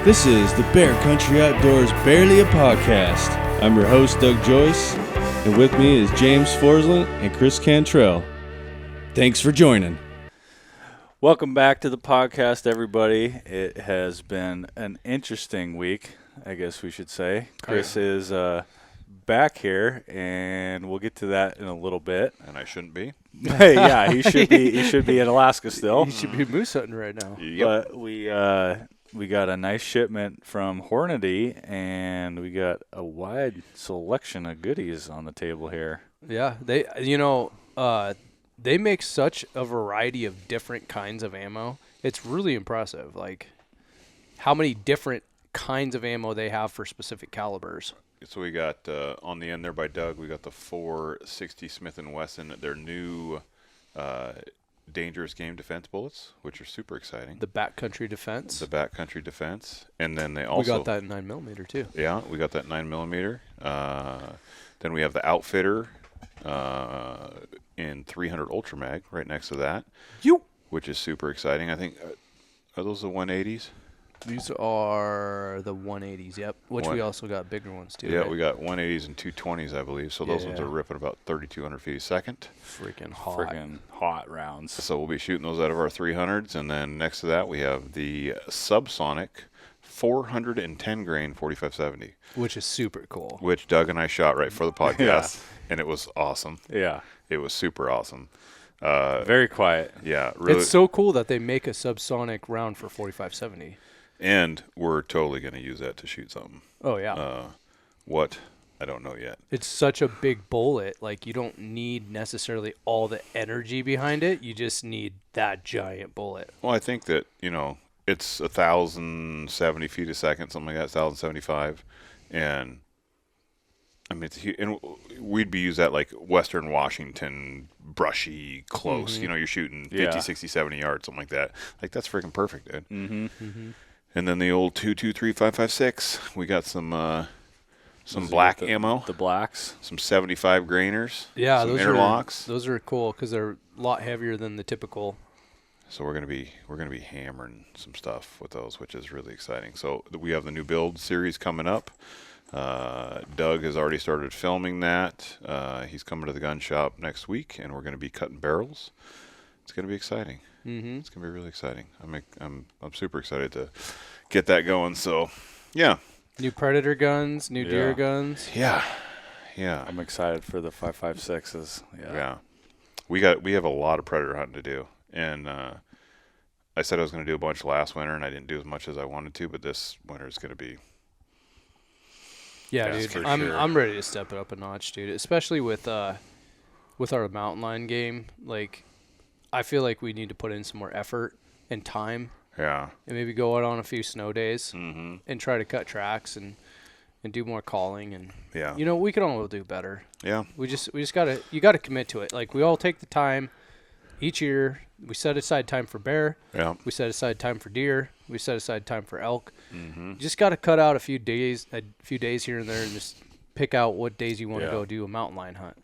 This is the Bear Country Outdoors Barely a Podcast. I'm your host, Doug Joyce, and with me is James Forsland and Kris Cantrell. Thanks for joining. Welcome back to the podcast, everybody. It has been an interesting week, I guess we should say. Kris is back here, and we'll get to that in a little bit. And I shouldn't be. Yeah, he should be. He should be in Alaska still. He should be moose hunting right now. Yep. But we got a nice shipment from Hornady, and we got a wide selection of goodies on the table here. Yeah, they make such a variety of different kinds of ammo. It's really impressive, like how many different kinds of ammo they have for specific calibers. So we got on the end there by Doug, we got the 460 Smith & Wesson, their new dangerous game defense bullets, which are super exciting. The backcountry defense. And then they also... We got that 9mm too. Yeah, we got that 9mm. Then we have the Outfitter in 300 Ultra Mag right next to that, which is super exciting. I think, are those the 180s? These are the 180s, yep. Which we also got bigger ones too. Yeah, right? We got 180s and 220s, I believe. So those ones are ripping about 3,200 feet a second. Freaking hot rounds. So we'll be shooting those out of our 300s. And then next to that, we have the Subsonic 410 grain 4570. Which is super cool. Which Doug and I shot right for the podcast. And it was awesome. Yeah. It was super awesome. Very quiet. Yeah. Really. It's so cool that they make a subsonic round for 4570. And we're totally going to use that to shoot something. Oh, yeah. What? I don't know yet. It's such a big bullet. Like, you don't need necessarily all the energy behind it. You just need that giant bullet. Well, I think that, it's 1,070 feet a second, something like that, 1,075. And, I mean, it's huge. And we'd be using that like Western Washington, brushy, close. Mm-hmm. You're shooting 50, 60, 70 yards, something like that. Like, that's freaking perfect, dude. Mm-hmm. Mm-hmm. And then the old 223 5.56. We got some black ammo. The blacks. Some 75 grainers. Yeah, some those interlocks. Those are cool because they're a lot heavier than the typical. So we're gonna be hammering some stuff with those, which is really exciting. So we have the new build series coming up. Doug has already started filming that. He's coming to the gun shop next week, and we're going to be cutting barrels. It's going to be exciting. Mm-hmm. It's going to be really exciting. I'm super excited to get that going. So, yeah. New Predator guns, new deer guns. Yeah. I'm excited for the 5.56s. Yeah. We have a lot of Predator hunting to do, and I said I was going to do a bunch last winter, and I didn't do as much as I wanted to, but this winter is going to be. Yeah, dude, I'm ready to step it up a notch, dude. Especially with our mountain lion game. Like, I feel like we need to put in some more effort and time. Yeah. And maybe go out on a few snow days and try to cut tracks and do more calling and yeah. We can all do better. Yeah. We just gotta commit to it. Like, we all take the time each year. We set aside time for bear. Yeah. We set aside time for deer. We set aside time for elk. Mm-hmm. You just got to cut out a few days here and there, and just pick out what days you want to go do a mountain lion hunt.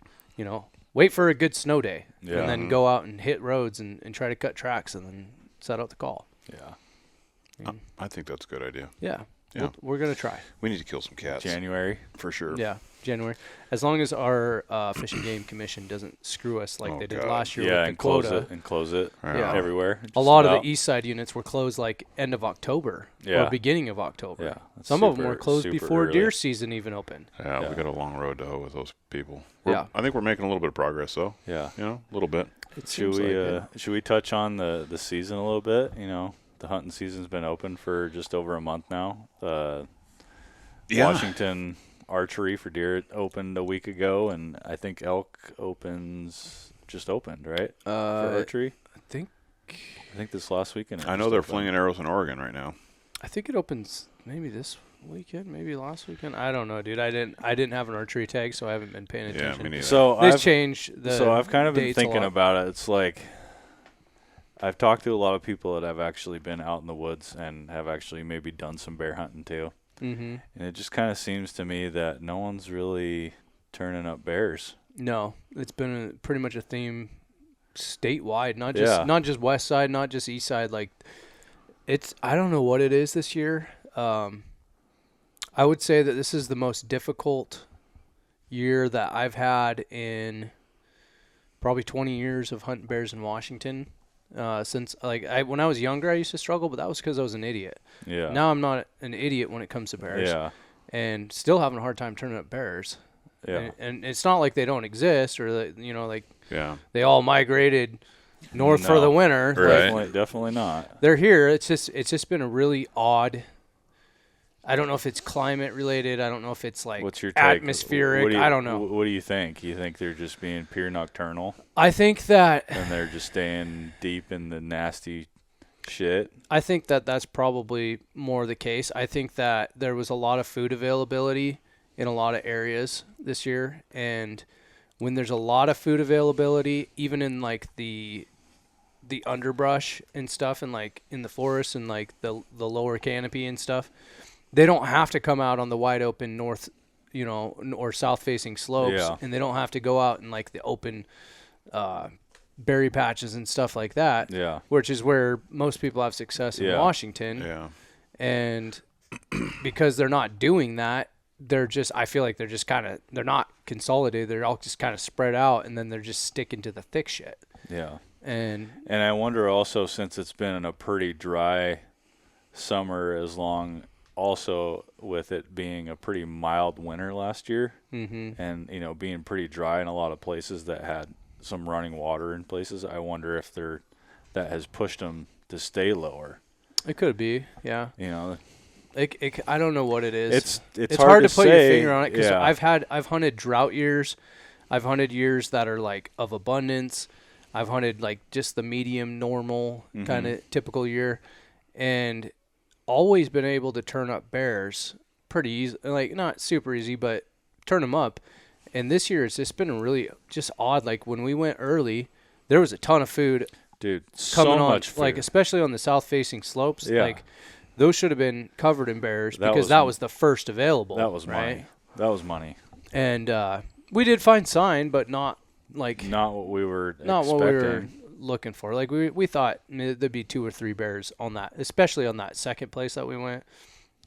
Wait for a good snow day, and then go out and hit roads and try to cut tracks, and then set out the call. Yeah. I think that's a good idea. Yeah. Yeah. We're going to try. We need to kill some cats. January. For sure. Yeah, January. As long as our Fish and Game Commission doesn't screw us like they did last year with the quota. Close it Yeah. everywhere. A lot of the east side units were closed like end of October or beginning of October. Yeah. Some of them were closed before early. deer season even opened. Yeah, we got a long road to hoe with those people. I think we're making a little bit of progress, though. Yeah. A little bit. Should we touch on the season a little bit? The hunting season's been open for just over a month now. Washington archery for deer opened a week ago, and I think elk just opened, right? For archery? I think this last weekend. I know they're flinging arrows in Oregon right now. I think it opens maybe this weekend, maybe last weekend. I don't know, dude. I didn't have an archery tag, so I haven't been paying attention. Yeah, me neither. So I've kind of been thinking about it. It's like I've talked to a lot of people that have actually been out in the woods and have actually maybe done some bear hunting too. Mm-hmm. And it just kind of seems to me that no one's really turning up bears. No, it's been pretty much a theme statewide, not just west side, not just east side. Like, I don't know what it is this year. I would say that this is the most difficult year that I've had in probably 20 years of hunting bears in Washington. Since when I was younger, I used to struggle, but that was because I was an idiot. Yeah. Now I'm not an idiot when it comes to bears. Yeah. And still having a hard time turning up bears. Yeah. And it's not like they don't exist or that, they all migrated north for the winter. Right. Definitely not. They're here. It's just been a really odd. I don't know if it's climate related. I don't know if it's like What's your take? atmospheric. I don't know. What do you think? You think they're just being pure nocturnal? I think that. And they're just staying deep in the nasty shit? I think that that's probably more the case. I think that there was a lot of food availability in a lot of areas this year. And when there's a lot of food availability, even in like the underbrush and stuff and like in the forest and like the lower canopy and stuff, they don't have to come out on the wide open north, or south facing slopes. Yeah. And they don't have to go out in like the open berry patches and stuff like that. Yeah. Which is where most people have success in Washington. Yeah. And because they're not doing that, I feel like they're not consolidated. They're all just kind of spread out, and then they're just sticking to the thick shit. Yeah. And I wonder also, since it's been a pretty dry summer, also with it being a pretty mild winter last year, and being pretty dry in a lot of places that had some running water in places, I wonder if that has pushed them to stay lower. It could be, yeah. I don't know what it is. It's hard to to put say. your finger on it because Yeah. I've hunted drought years, I've hunted years that are like of abundance. I've hunted like just the medium normal kind of typical year, and always been able to turn up bears pretty easy, like not super easy, but turn them up. And this year it's just been really just odd. Like when we went early, there was a ton of food, dude, coming so on, much food. like especially on the south facing slopes. Yeah. Like those should have been covered in bears That because that was the first available. That was right? money. That was money. And we did find sign, but not what we were not expecting. what we were looking for. Like we thought there'd be 2 or 3 bears on that, especially on that second place that we went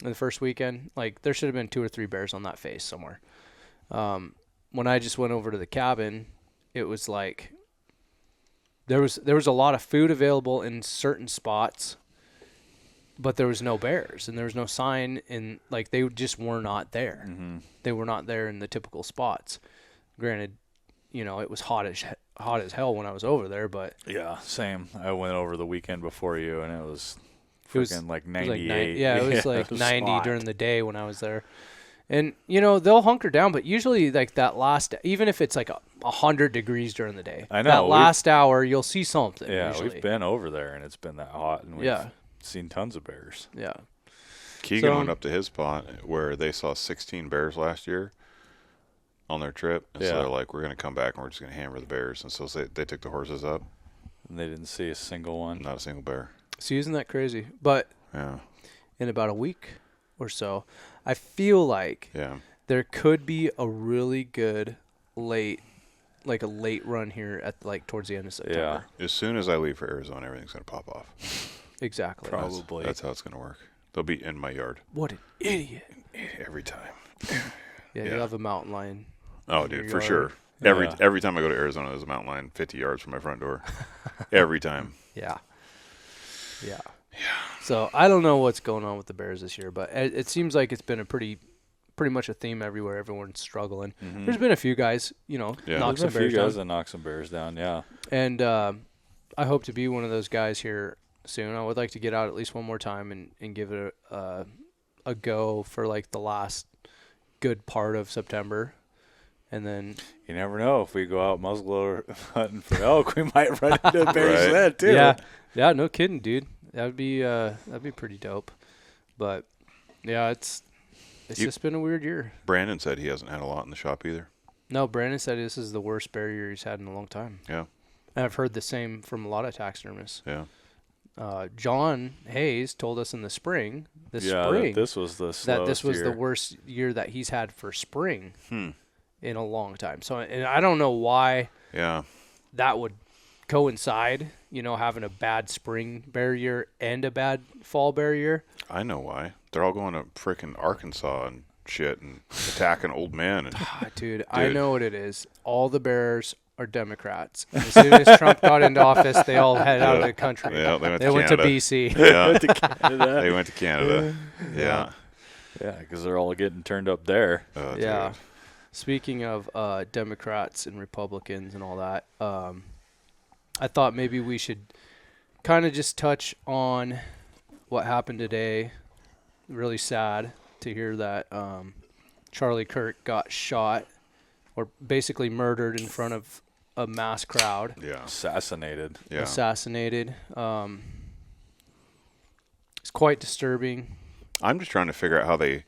in the first weekend. Like there should have been 2 or 3 bears on that face somewhere. When I just went over to the cabin, it was like there was a lot of food available in certain spots, but there was no bears and there was no sign, and like they just were not there. They were not there in the typical spots. Granted, it was hot as hell when I was over there, but Yeah, same. I went over the weekend before you, and it was freaking like 98. It was like it was 90 hot. during the day when I was there. And, they'll hunker down, but usually like that even if it's like 100 degrees during the day, I know, that last hour, you'll see something. Yeah, usually. we've been over there, and it's been that hot, and we've seen tons of bears. Yeah. Keegan went up to his spot where they saw 16 bears last year on their trip. And so they're like, we're going to come back and we're just going to hammer the bears. And so they took the horses up. And they didn't see a single one. Not a single bear. See, isn't that crazy? But Yeah. in about a week or so, I feel like there could be a really good late run here at towards the end of September. As soon as I leave for Arizona, everything's going to pop off. Exactly. Probably. That's how it's going to work. They'll be in my yard. What an idiot. Every time. Yeah, you'll have a mountain lion. Oh, dude, for yard. sure. Every time I go to Arizona, there's a mountain lion 50 yards from my front door. Every time. Yeah. So I don't know what's going on with the bears this year, but it seems like it's been a pretty much a theme everywhere. Everyone's struggling. There's been a few guys, knock There's some a few bears guys down. that knock some bears down, yeah. And I hope to be one of those guys here soon. I would like to get out at least one more time and give it a go for like the last good part of September. And then You never know. If we go out muzzleloader hunting for elk, we might run into bears then too. Yeah, no kidding, dude. That'd be pretty dope. But yeah, it's just been a weird year. Brandon said he hasn't had a lot in the shop either. No, Brandon said this is the worst bear year he's had in a long time. Yeah. And I've heard the same from a lot of taxidermists. Yeah. John Hayes told us in the spring, that this was the the worst year that he's had for spring in a long time. So, and I don't know why that would coincide, having a bad spring bear year and a bad fall bear year. I know why. They're all going to frickin' Arkansas and shit and attacking old men. And, dude, I know what it is. All the bears are Democrats. And as soon as Trump got into office, they all headed out of the country. Yeah, they went to BC. Yeah. They went to Canada. Yeah. Yeah, because they're all getting turned up there. Yeah. Dude. Speaking of Democrats and Republicans and all that, I thought maybe we should kind of just touch on what happened today. Really sad to hear that Charlie Kirk got shot or basically murdered in front of a mass crowd. Yeah. Assassinated. Yeah. Assassinated. It's quite disturbing. I'm just trying to figure out how they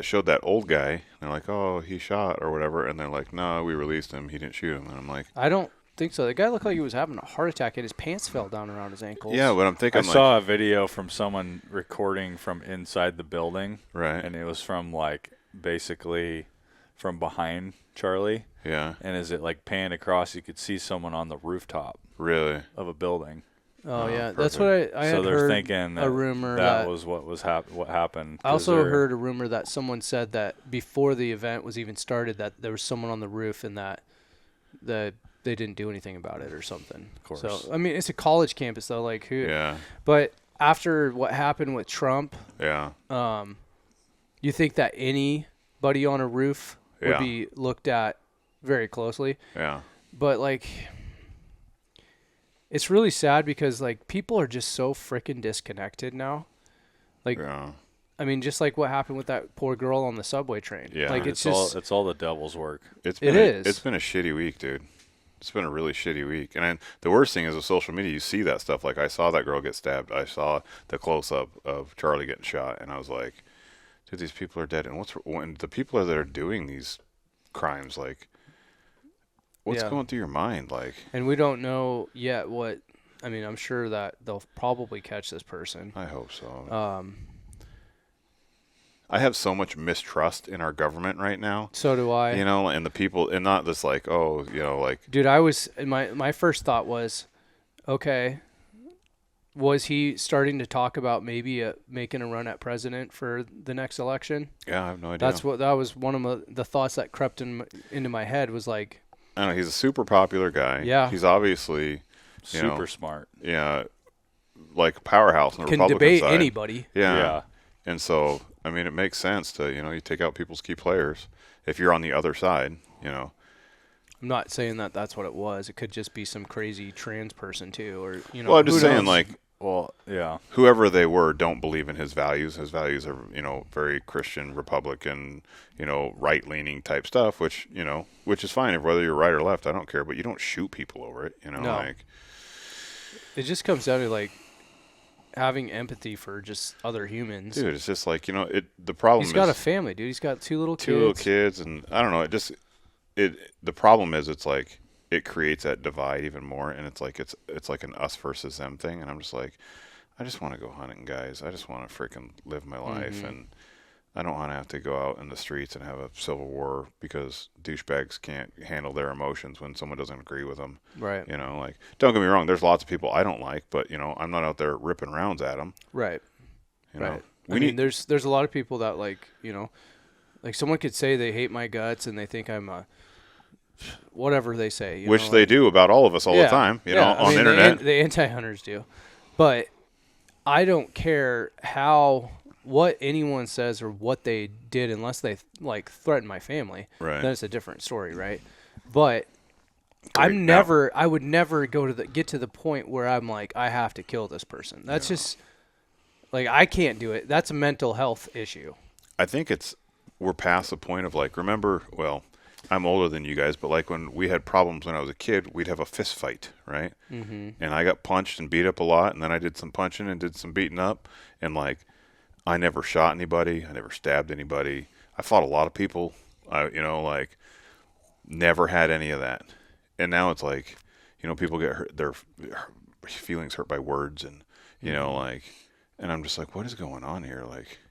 showed that old guy. And they're like, oh, he shot or whatever. And they're like, no, we released him. He didn't shoot him. And I'm like, I don't think so. The guy looked like he was having a heart attack and his pants fell down around his ankles. yeah, but I'm thinking I saw a video from someone recording from inside the building. Right. And it was from basically from behind Charlie. Yeah. And as it panned across, you could see someone on the rooftop. Really? Of a building. Oh yeah, perfect. That's what I had so they're heard. Thinking a rumor that was what happened. I also heard a rumor that someone said that before the event was even started, that there was someone on the roof and that they didn't do anything about it or something. Of course. So I mean, it's a college campus though. Who? Yeah. But after what happened with Trump, Yeah. You think that anybody on a roof would be looked at very closely? Yeah. But it's really sad because people are just so freaking disconnected now. I mean, just like what happened with that poor girl on the subway train. Yeah. It's all the devil's work. It's been a shitty week, dude. It's been a really shitty week. And the worst thing is with social media, you see that stuff. I saw that girl get stabbed. I saw the close-up of Charlie getting shot. And I was like, dude, these people are dead. And when the people that are doing these crimes, what's going through your mind? And we don't know yet what, I mean, I'm sure that they'll probably catch this person. I hope so. I have so much mistrust in our government right now. So do I. And the people, and not this Dude, I was, my first thought was, okay, was he starting to talk about maybe making a run at president for the next election? Yeah, I have no idea. That was one of the thoughts that crept into my head was I don't know, he's a super popular guy. Yeah. He's obviously super smart. Yeah. Powerhouse on the Republican debate side. Anybody. Yeah. And so, I mean, it makes sense to, you take out people's key players if you're on the other side, I'm not saying that that's what it was. It could just be some crazy trans person too, or, Well, I'm just saying, well, yeah. Whoever they were don't believe in his values. His values are, very Christian, Republican, right-leaning type stuff, which is fine. Whether you're right or left, I don't care. But you don't shoot people over it, No. It just comes down to, having empathy for just other humans. Dude, it's just the problem is... He's got a family, dude. He's got two little kids. And I don't know, the problem is it creates that divide even more, and it's like an us versus them thing, and I'm just I just want to go hunting, guys. I just want to freaking live my life, and I don't want to have to go out in the streets and have a civil war because douchebags can't handle their emotions when someone doesn't agree with them. Right. Don't get me wrong, there's lots of people I don't like, but I'm not out there ripping rounds at them. Right. Right. There's a lot of people that someone could say they hate my guts and they think I'm a whatever they say, which they do about all of us all the time, on the internet. The anti-hunters do. But I don't care what anyone says or what they did unless they threaten my family. Right. Then it's a different story, right? But I would never get to the point where I'm I have to kill this person. That's just I can't do it. That's a mental health issue. I think we're past the point of remember, well, I'm older than you guys, but when we had problems when I was a kid, we'd have a fist fight, right? Mm-hmm. And I got punched and beat up a lot, and then I did some punching and did some beating up, and I never shot anybody, I never stabbed anybody. I fought a lot of people, never had any of that. And now it's people get hurt, their feelings hurt by words, and and I'm just what is going on here?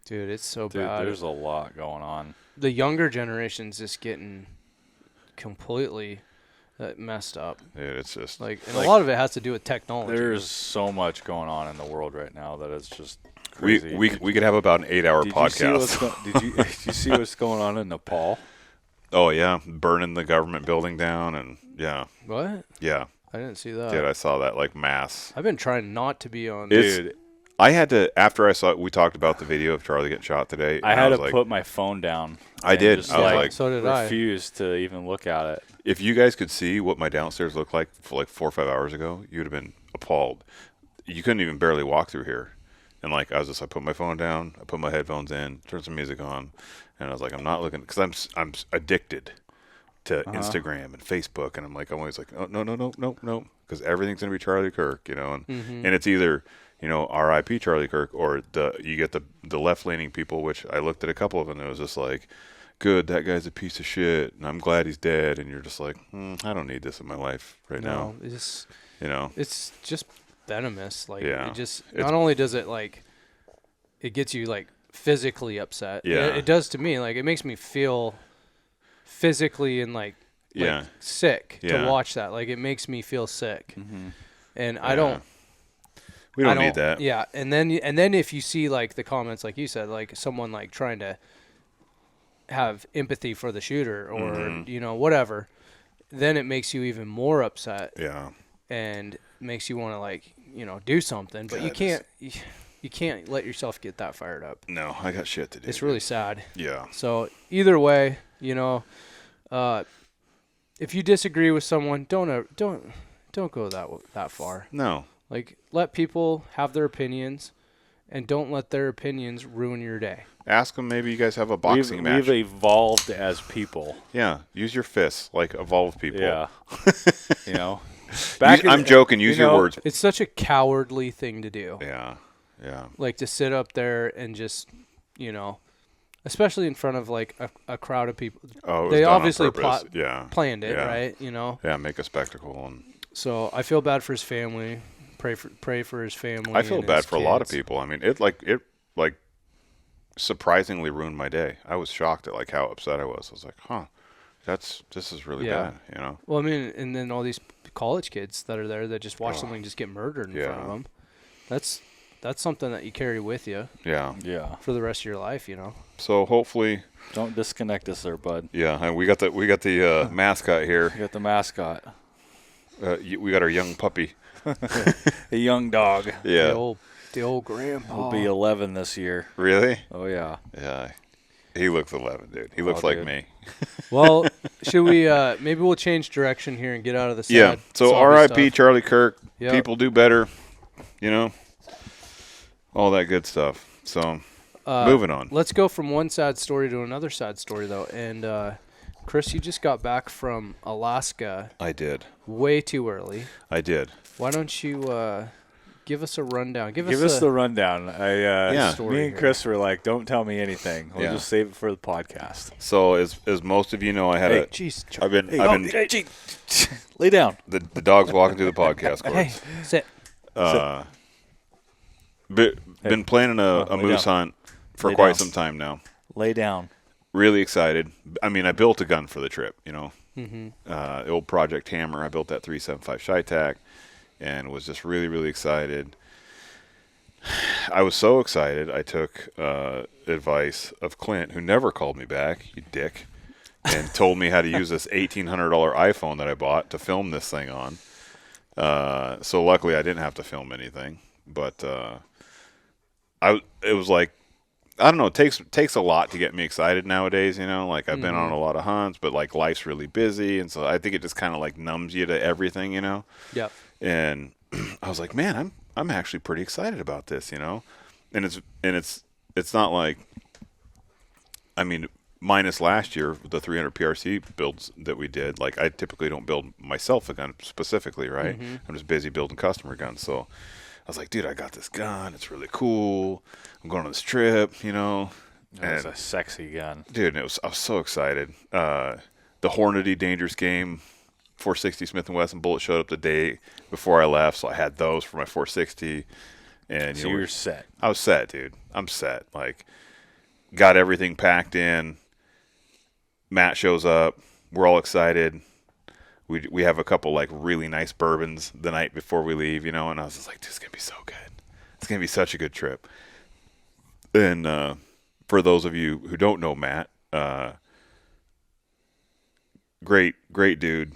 Dude, it's so bad. There's a lot going on. The younger generation's just getting completely messed up. Dude, it's just and a lot of it has to do with technology. There's so much going on in the world right now that it's just crazy. We could have about an 8-hour did podcast. Did you see what's going on in Nepal? Oh yeah, burning the government building down, and yeah. What? Yeah. I didn't see that. Dude, I saw that like mass. I've been trying not to be on. Dude, I had to, after I saw, we talked about the video of Charlie getting shot today. I had to put my phone down. I did. Just, I was like, so did I. Refused to even look at it. If you guys could see what my downstairs looked like for like 4 or 5 hours ago, you would have been appalled. You couldn't even barely walk through here. And like, I put my phone down, I put my headphones in, turned some music on, and I was like, I'm not looking, because I'm addicted to Instagram and Facebook, and I'm always like, oh, no, because everything's gonna be Charlie Kirk, and and it's either R.I.P. Charlie Kirk, or you get the left leaning people, which I looked at a couple of them, and it was just like, good, that guy's a piece of shit, and I'm glad he's dead, and you're just like, I don't need this in my life right now. It's it's just venomous. Like, yeah, not only does it like, it gets you like physically upset. Yeah, it does to me. Like, it makes me feel physically and like sick to watch that. Like, it makes me feel sick, and I don't. We don't need that. Yeah, and then if you see like the comments, like you said, like someone like trying to have empathy for the shooter or whatever, then it makes you even more upset. Yeah, and makes you want to like do something, but you can't let yourself get that fired up. No, I got shit to do. It's really sad. Yeah. So either way, if you disagree with someone, don't go that far. No. Like, let people have their opinions, and don't let their opinions ruin your day. Ask them, maybe you guys have a boxing match. We've evolved as people. Yeah, use your fists like evolved people. Yeah. I'm joking. Use your words. It's such a cowardly thing to do. Yeah, yeah. Like, to sit up there and just, especially in front of like a crowd of people. Oh, they obviously planned it, right? Yeah, make a spectacle. And so I feel bad for his family. Pray for his family. I feel bad for a lot of people. I mean, it surprisingly ruined my day. I was shocked at like how upset I was. I was like, this is really bad, Well, I mean, and then all these college kids that are there that just watch something just get murdered in front of them. That's something that you carry with you. Yeah. Yeah. For the rest of your life, So hopefully, don't disconnect us there, bud. Yeah, and we got the mascot here. We got the mascot. We got our young puppy. A young dog. Yeah. The old grandpa. Will be 11 this year. Really? Oh yeah. Yeah. He looks 11, dude. He looks like me. Well, should we maybe we'll change direction here and get out of the sad. Yeah. So R.I.P. Charlie Kirk. Yep. People do better. All that good stuff. So moving on. Let's go from one sad story to another sad story, though. And Kris, you just got back from Alaska. I did. Way too early. I did. Why don't you give us a rundown? Give us the rundown. Me and Kris were like, don't tell me anything. We'll just save it for the podcast. So as most of you know, I had I've been lay down. The dog's walking through the podcast course. Hey, sit. Been planning a moose hunt for quite some time now. Lay down. Really excited. I mean, I built a gun for the trip, the old Project Hammer. I built that 375 Chi-Tac and was just really, really excited. I was so excited, I took advice of Clint, who never called me back, you dick, and told me how to use this $1,800 iPhone that I bought to film this thing on. So luckily I didn't have to film anything, but it was like, I don't know, it takes a lot to get me excited nowadays, like I've been on a lot of hunts, but like life's really busy, and so I think it just kind of like numbs you to everything, Yep. And I was like, man, I'm actually pretty excited about this, and it's not like, I mean, minus last year, the 300 PRC builds that we did, like I typically don't build myself a gun specifically, right? I'm just busy building customer guns, so I was like, dude, I got this gun. It's really cool. I'm going on this trip, It's a sexy gun. Dude, I was so excited. The Hornady Dangerous Game 460 Smith & Wesson bullet showed up the day before I left, so I had those for my 460. And so you're set. I was set, dude. I'm set. Like, got everything packed in. Matt shows up. We're all excited. We have a couple like really nice bourbons the night before we leave, and I was just like, this is gonna be so good. It's gonna be such a good trip. And for those of you who don't know Matt, great dude.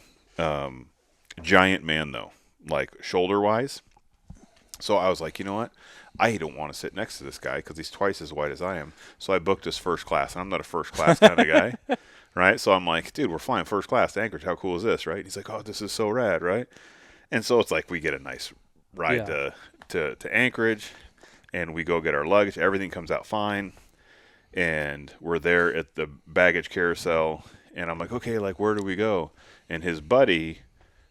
Giant man, though, like shoulder-wise. So I was like, you know what? I don't want to sit next to this guy because he's twice as wide as I am. So I booked his first class, and I'm not a first class kind of guy, right? So I'm like, dude, we're flying first class to Anchorage. How cool is this, right? He's like, oh, this is so rad, right? And so it's like we get a nice ride to Anchorage, and we go get our luggage. Everything comes out fine, and we're there at the baggage carousel, and I'm like, okay, like where do we go? And his buddy,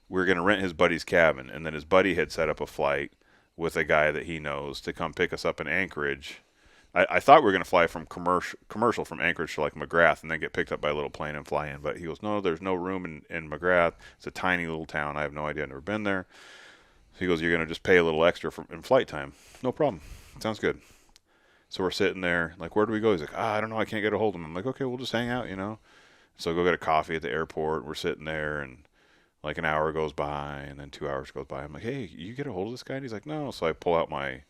we're going to rent his buddy's cabin, and then his buddy had set up a flight with a guy that he knows to come pick us up in Anchorage. I thought we were going to fly from commercial from Anchorage to like McGrath and then get picked up by a little plane and fly in. But he goes, no, there's no room in McGrath. It's a tiny little town. I have no idea. I've never been there. So he goes, you're going to just pay a little extra in flight time. No problem. Sounds good. So we're sitting there. Like, where do we go? He's like, I don't know. I can't get a hold of him. I'm like, okay, we'll just hang out, So go get a coffee at the airport. We're sitting there, and like an hour goes by, and then 2 hours goes by. I'm like, hey, you get a hold of this guy? And he's like, no. So I pull out my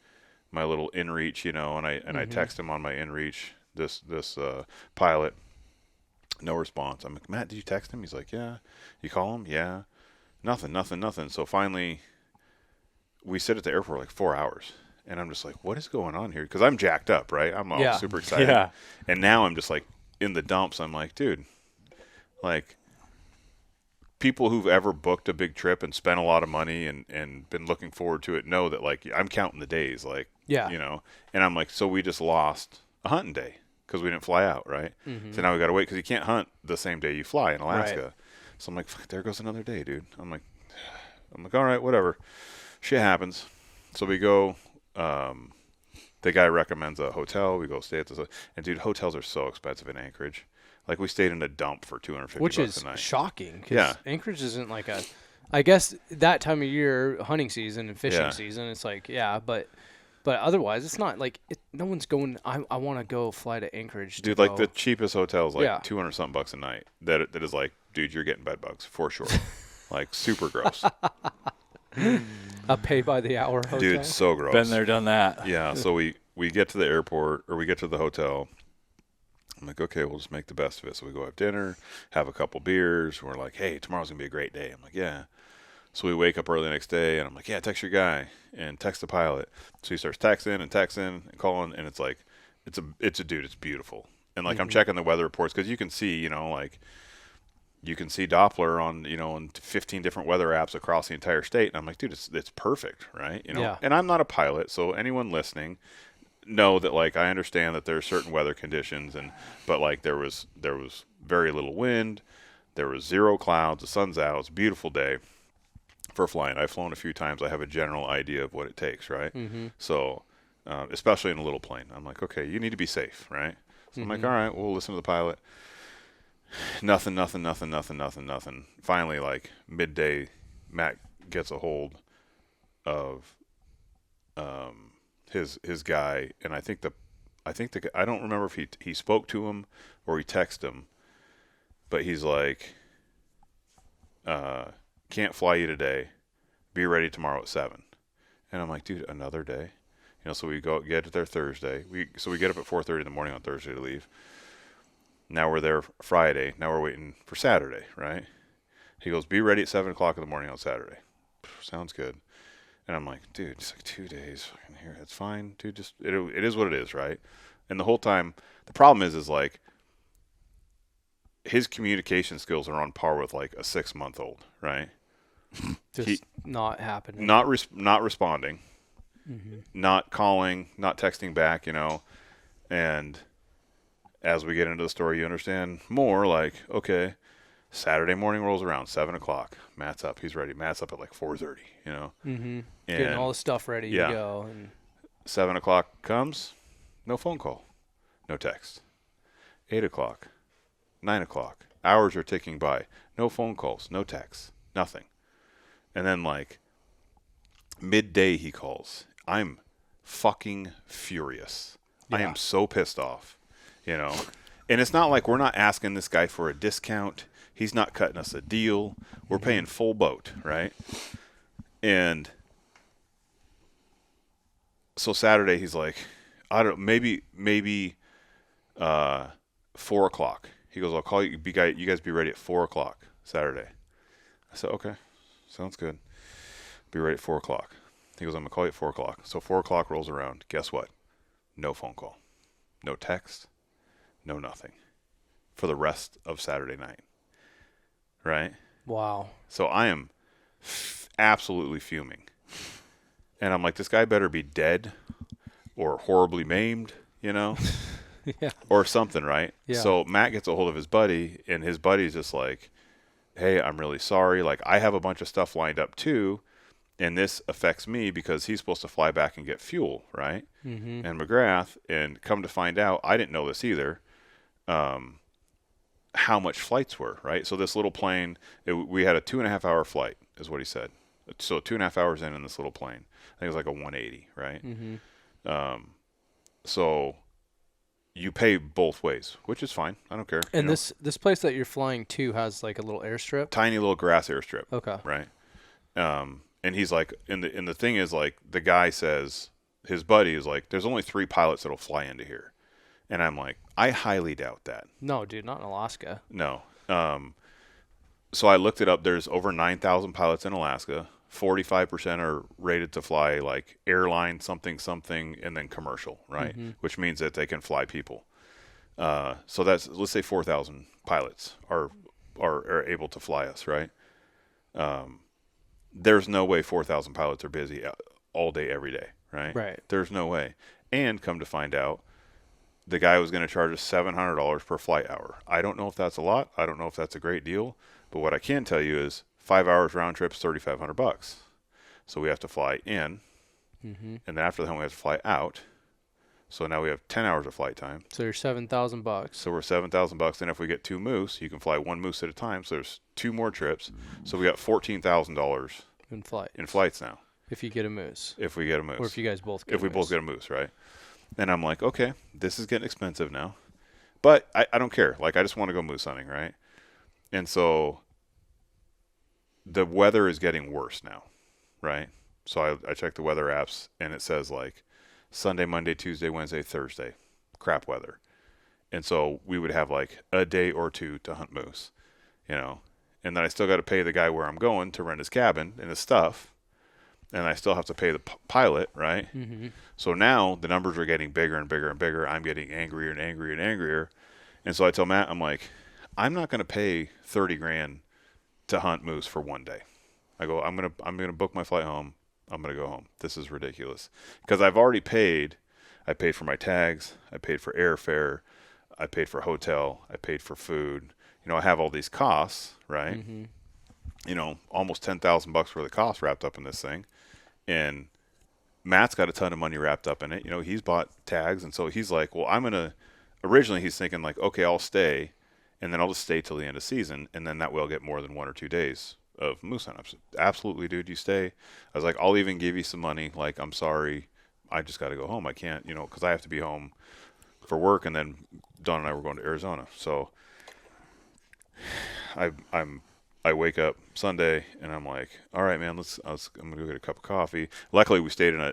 little inReach, and I text him on my inReach, this pilot. No response. I'm like, Matt, did you text him? He's like, yeah. You call him? Yeah. Nothing. So finally, we sit at the airport like 4 hours. And I'm just like, what is going on here? Because I'm jacked up, right? I'm all super excited. Yeah. And now I'm just like in the dumps. I'm like, dude, like, people who've ever booked a big trip and spent a lot of money and been looking forward to it know that, like, I'm counting the days, like, and I'm like, so we just lost a hunting day because we didn't fly out, right? So now we got to wait because you can't hunt the same day you fly in Alaska. Right. So I'm like, fuck, there goes another day, dude. I'm like, all right, whatever. Shit happens. So we go, the guy recommends a hotel. We go stay at this, and dude, hotels are so expensive in Anchorage. Like, we stayed in a dump for $250 a night. Which is shocking, because Anchorage isn't like I guess that time of year, hunting season and fishing season, it's like, but otherwise, it's not like, no one's going, I want to go fly to Anchorage. Dude, like, the cheapest hotel is like $200-something a night. That is like, dude, you're getting bed bugs, for sure. Like, super gross. A pay-by-the-hour hotel? Dude, so gross. Been there, done that. Yeah, so we get to the airport, or we get to the hotel. I'm like, okay, we'll just make the best of it. So we go have dinner, have a couple beers. We're like, hey, tomorrow's going to be a great day. I'm like, yeah. So we wake up early the next day, and I'm like, yeah, text your guy and text the pilot. So he starts texting and calling, and it's like, it's a dude. It's beautiful. And, like, I'm checking the weather reports because you can see, like, you can see Doppler on, on 15 different weather apps across the entire state. And I'm like, dude, it's perfect, right? Yeah. And I'm not a pilot, so anyone listening, know that, like, I understand that there are certain weather conditions, but like there was very little wind, there was zero clouds, the sun's out, it's a beautiful day for flying. I've flown a few times. I have a general idea of what it takes, right? So especially in a little plane, I'm like, okay, you need to be safe, right? So I'm like, all right, we'll listen to the pilot. Nothing. Finally, like midday, Matt gets a hold of his guy, and I think the guy, I don't remember if he spoke to him or he texted him, but he's like, can't fly you today, be ready tomorrow at 7. And I'm like, dude, another day, so we get there Thursday, we get up at 4:30 in the morning on Thursday to leave. Now we're there Friday, now we're waiting for Saturday, right? He goes, be ready at 7 o'clock in the morning on Saturday. Sounds good. And I'm like, dude, it's like 2 days here. It's fine, dude. Just it is what it is, right? And the whole time, the problem is like, his communication skills are on par with like a 6-month-old, right? Just not happening. Not responding, not calling, not texting back, And as we get into the story, you understand more. Like, okay, Saturday morning rolls around, 7 o'clock. Matt's up. He's ready. Matt's up at like 4:30, Getting all the stuff ready to go. And 7 o'clock comes, no phone call, no text. 8 o'clock, 9 o'clock. Hours are ticking by. No phone calls, no texts, nothing. And then, like, midday he calls. I'm fucking furious. Yeah. I am so pissed off, And it's not like we're not asking this guy for a discount. He's not cutting us a deal. We're paying full boat, right? And so Saturday he's like, I don't maybe 4 o'clock. He goes, I'll call you. You guys be ready at 4 o'clock Saturday. I said, okay, sounds good. Be ready at 4 o'clock. He goes, I'm gonna call you at 4 o'clock. So 4 o'clock rolls around. Guess what? No phone call, no text, no nothing for the rest of Saturday night. Right? Wow. So I am absolutely fuming. And I'm like, this guy better be dead or horribly maimed, yeah. Or something, right? Yeah. So Matt gets a hold of his buddy, and his buddy's just like, hey, I'm really sorry. Like, I have a bunch of stuff lined up too, and this affects me because he's supposed to fly back and get fuel, right? Mm-hmm. And McGrath, and come to find out, I didn't know this either, how much flights were, right? So this little plane, we had a 2.5-hour flight, is what he said. So 2.5 hours in this little plane. I think it was like a 180, right? Mm-hmm. So you pay both ways, which is fine. I don't care. And this place that you're flying to has like a little airstrip? Tiny little grass airstrip. Okay. Right. And he's like, and the thing is, like, the guy says, his buddy is like, there's only 3 pilots that'll fly into here. And I'm like, I highly doubt that. No, dude, not in Alaska. No. So I looked it up. There's over 9,000 pilots in Alaska. 45% are rated to fly like airline something, and then commercial, right? Mm-hmm. Which means that they can fly people. So that's, let's say 4,000 pilots are able to fly us, right? There's no way 4,000 pilots are busy all day, every day, right? Right. There's no way. And come to find out, the guy was going to charge us $700 per flight hour. I don't know if that's a lot. I don't know if that's a great deal. But what I can tell you is 5 hours round trip is $3,500. So we have to fly in, Mm-hmm. and then after that we have to fly out. So now we have 10 hours of flight time. So you're $7,000. So we're $7,000. And if we get 2 moose, you can fly 1 moose at a time. So there's 2 more trips. So we got $14,000 in flights now. If you get a moose. If we get a moose. Or if you guys both get if a we moose. both get a moose, right? And I'm like, okay, this is getting expensive now. But I don't care. Like, I just want to go moose hunting, right? And so the weather is getting worse now, right? So I checked the weather apps, and it says, like, Sunday, Monday, Tuesday, Wednesday, Thursday, crap weather. And so we would have, like, a day or 2 to hunt moose, And then I still got to pay the guy where I'm going to rent his cabin and his stuff. And I still have to pay the pilot, right? Mm-hmm. So now the numbers are getting bigger and bigger and bigger. I'm getting angrier and angrier and angrier. And so I tell Matt, I'm like, I'm not going to pay $30,000 to hunt moose for one day. I go, I'm going to book my flight home. I'm going to go home. This is ridiculous. Because I've already paid. I paid for my tags. I paid for airfare. I paid for hotel. I paid for food. I have all these costs, right? Mm-hmm. Almost $10,000 worth of costs wrapped up in this thing. And Matt's got a ton of money wrapped up in it. He's bought tags. And so he's like, well, originally he's thinking like, okay, I'll stay. And then I'll just stay till the end of season. And then that way I'll get more than 1 or 2 days of moose hunt. I said, absolutely, dude, you stay. I was like, I'll even give you some money. Like, I'm sorry. I just got to go home. I can't, because I have to be home for work. And then Dawn and I were going to Arizona. So I wake up Sunday and I'm like, all right, man, I'm gonna go get a cup of coffee. Luckily, we stayed in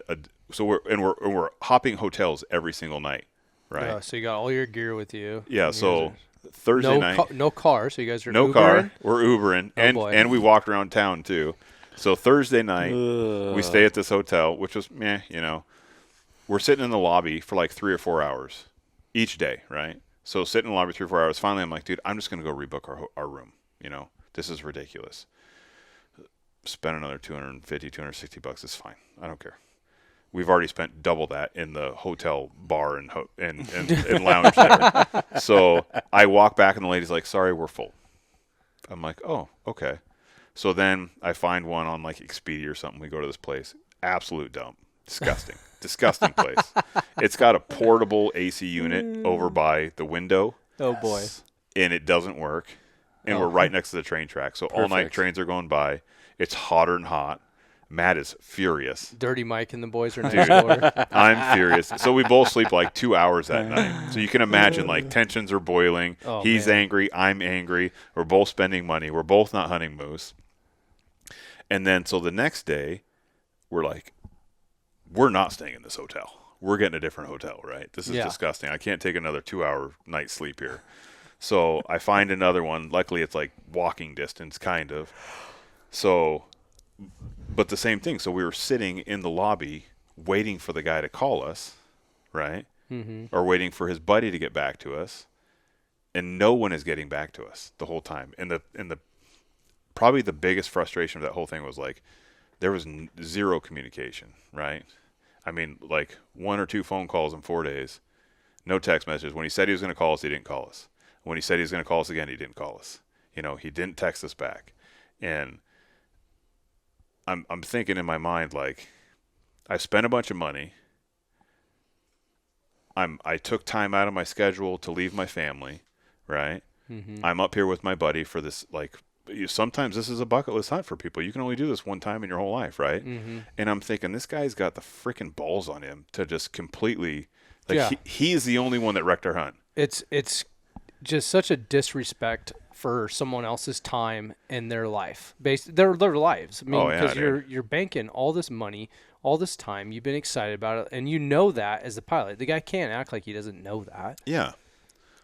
so we're hopping hotels every single night, right? So you got all your gear with you. Yeah. So Thursday night, no car. So you guys are no Ubering? car. We're Ubering, boy. and we walked around town too. So Thursday night, we stay at this hotel, which was meh. We're sitting in the lobby for like 3 or 4 hours each day, right? So sitting in the lobby 3 or 4 hours. Finally, I'm like, dude, I'm just gonna go rebook our room. This is ridiculous. Spend another $250, $260. It's fine. I don't care. We've already spent double that in the hotel bar and lounge there. So I walk back and the lady's like, sorry, we're full. I'm like, oh, okay. So then I find one on like Expedia or something. We go to this place. Absolute dump. Disgusting. Disgusting place. It's got a portable AC unit over by the window. Oh, boy. And it doesn't work. And we're right next to the train track. So all night trains are going by. It's hotter and hot. Matt is furious. Dirty Mike and the boys are next door. I'm furious. So we both sleep like 2 hours that night. So you can imagine, like, tensions are boiling. Oh, He's angry. I'm angry. We're both spending money. We're both not hunting moose. And then so the next day, we're like, we're not staying in this hotel. we're getting a different hotel, right? This is Yeah. disgusting. I can't take another 2-hour night's sleep here. So I find another one. Luckily, it's like walking distance, kind of. So, but the same thing. So we were sitting in the lobby waiting for the guy to call us, right? Mm-hmm. Or waiting for his buddy to get back to us. And no one is getting back to us the whole time. And the probably the biggest frustration of that whole thing was like there was zero communication, right? I mean, like 1 or 2 phone calls in 4 days, no text messages. When he said he was going to call us, he didn't call us. When he said he was going to call us again, he didn't call us. You know, he didn't text us back. And I'm thinking in my mind, like, I spent a bunch of money. I took time out of my schedule to leave my family, right? Mm-hmm. I'm up here with my buddy for this, like, sometimes this is a bucket list hunt for people. You can only do this one time in your whole life, right? Mm-hmm. And I'm thinking, this guy's got the freaking balls on him to just completely, like, Yeah. he's the only one that wrecked our hunt. It's just such a disrespect for someone else's time and their life, their lives. I mean, because you're banking all this money, all this time. You've been excited about it, and you know that as the pilot. The guy can't act like he doesn't know that. Yeah.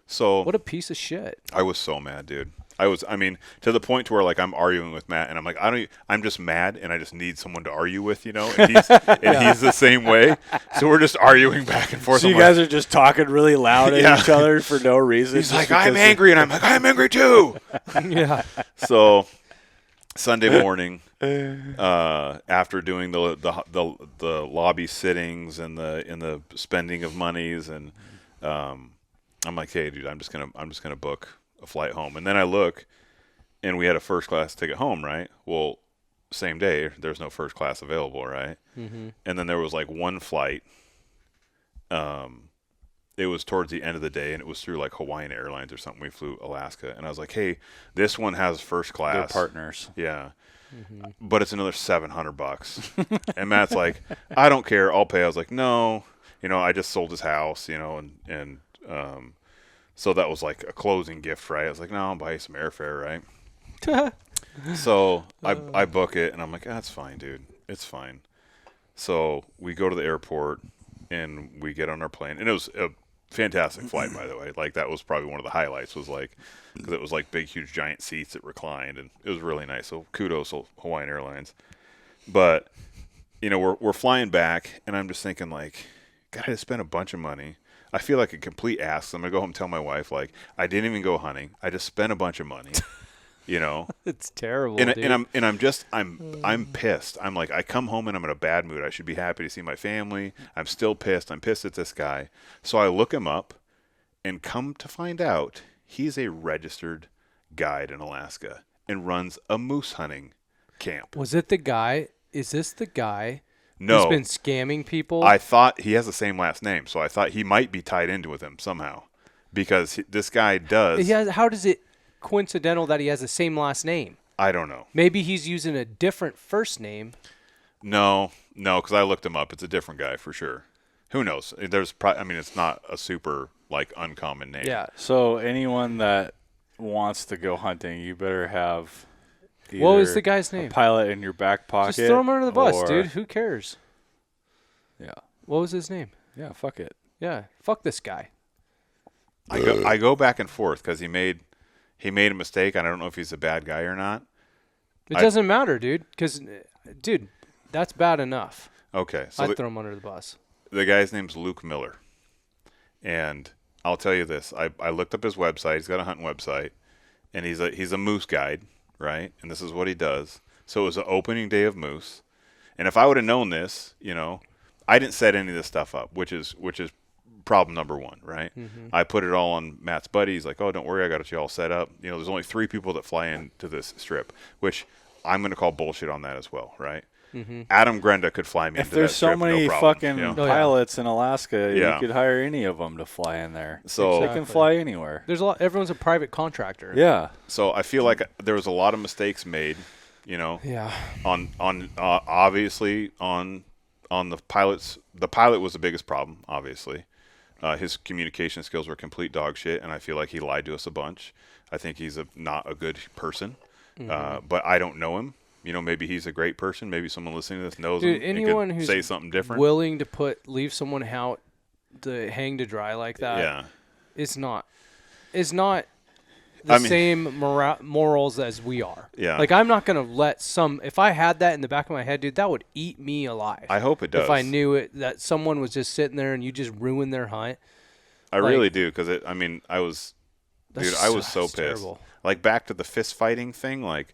So What a piece of shit. I was so mad, dude. I mean, to the point to where, like, I'm arguing with Matt, and I'm like, I'm just mad, and I just need someone to argue with, you know? And he's the same way. So we're just arguing back and forth. So you guys are just talking really loud at each other for no reason. He's like, I'm angry, and I'm like, I'm angry too. Yeah. So Sunday morning, after doing the lobby sittings and the spending of monies, and I'm like, hey, dude, I'm just gonna book a flight home. And then I look, and we had a first class ticket home, right? Well, same day, there's no first class available, right? Mm-hmm. And then there was like one flight. It was towards the end of the day, and it was through like Hawaiian Airlines or something. We flew Alaska, and I was like, hey, this one has first class. They're partners. Yeah. Mm-hmm. But it's another $700. And Matt's like, I don't care, I'll pay. I was like, no, you know, I just sold his house, you know, and so that was like a closing gift, right? I was like, no, I'll buy you some airfare, right? So I book it, and I'm like, that's fine, dude. It's fine. So we go to the airport, and we get on our plane. And it was a fantastic flight, by the way. Like, that was probably one of the highlights, was like, because it was like big, huge, giant seats that reclined, and it was really nice. So kudos to Hawaiian Airlines. But, you know, we're flying back, and I'm just thinking, like, God, I spent a bunch of money. I feel like a complete ass. I'm going to go home and tell my wife, like, I didn't even go hunting. I just spent a bunch of money, you know. It's terrible, and dude. I'm pissed. I'm like, I come home and I'm in a bad mood. I should be happy to see my family. I'm still pissed. I'm pissed at this guy. So I look him up, and come to find out, he's a registered guide in Alaska and runs a moose hunting camp. Was it the guy? Is this the guy No. who's been scamming people? I thought he has the same last name, so I thought he might be tied into with him somehow, because this guy does. How does it coincidental that he has the same last name? I don't know. Maybe he's using a different first name. No, because I looked him up. It's a different guy for sure. Who knows? It's not a super like uncommon name. Yeah. So anyone that wants to go hunting, you better have. What was the guy's name? A pilot in your back pocket. Just throw him under the bus, or- dude. Who cares? Yeah. What was his name? Yeah. Fuck it. Yeah. Fuck this guy. I go back and forth because he made a mistake, and I don't know if he's a bad guy or not. It doesn't matter, dude. Because, dude, that's bad enough. Okay, so I'd throw him under the bus. the guy's name's Luke Miller, and I'll tell you this: I looked up his website. He's got a hunting website, and he's a moose guide, right? And this is what he does. So it was the opening day of moose, and if I would have known this, you know, I didn't set any of this stuff up, which is problem number one, right? Mm-hmm. I put it all on Matt's buddy. He's like, oh, don't worry, I got it all set up. You know, there's only 3 people that fly into this strip, which I'm going to call bullshit on that as well, right? Mm-hmm. Adam Grenda could fly me If into there's that so strip, many no problem, fucking you know? pilots in Alaska, Yeah. you could hire any of them to fly in there. So They can fly anywhere. There's a lot. Everyone's a private contractor. Yeah. So I feel like there was a lot of mistakes made, you know, Yeah. on obviously on the pilots. The pilot was the biggest problem, obviously. His communication skills were complete dog shit, and I feel like he lied to us a bunch. I think he's not a good person, but I don't know him. maybe he's a great person. Maybe someone listening to this knows Dude, him anyone and could who's say something different. willing to leave someone out to hang to dry like that. Yeah. It's not the same morals as we are. Yeah. Like, I'm not going to let if I had that in the back of my head, dude, that would eat me alive. I hope it does. If I knew that someone was just sitting there and you just ruined their hunt. I really do, because I was so pissed. Terrible. Like, back to the fist fighting thing, like,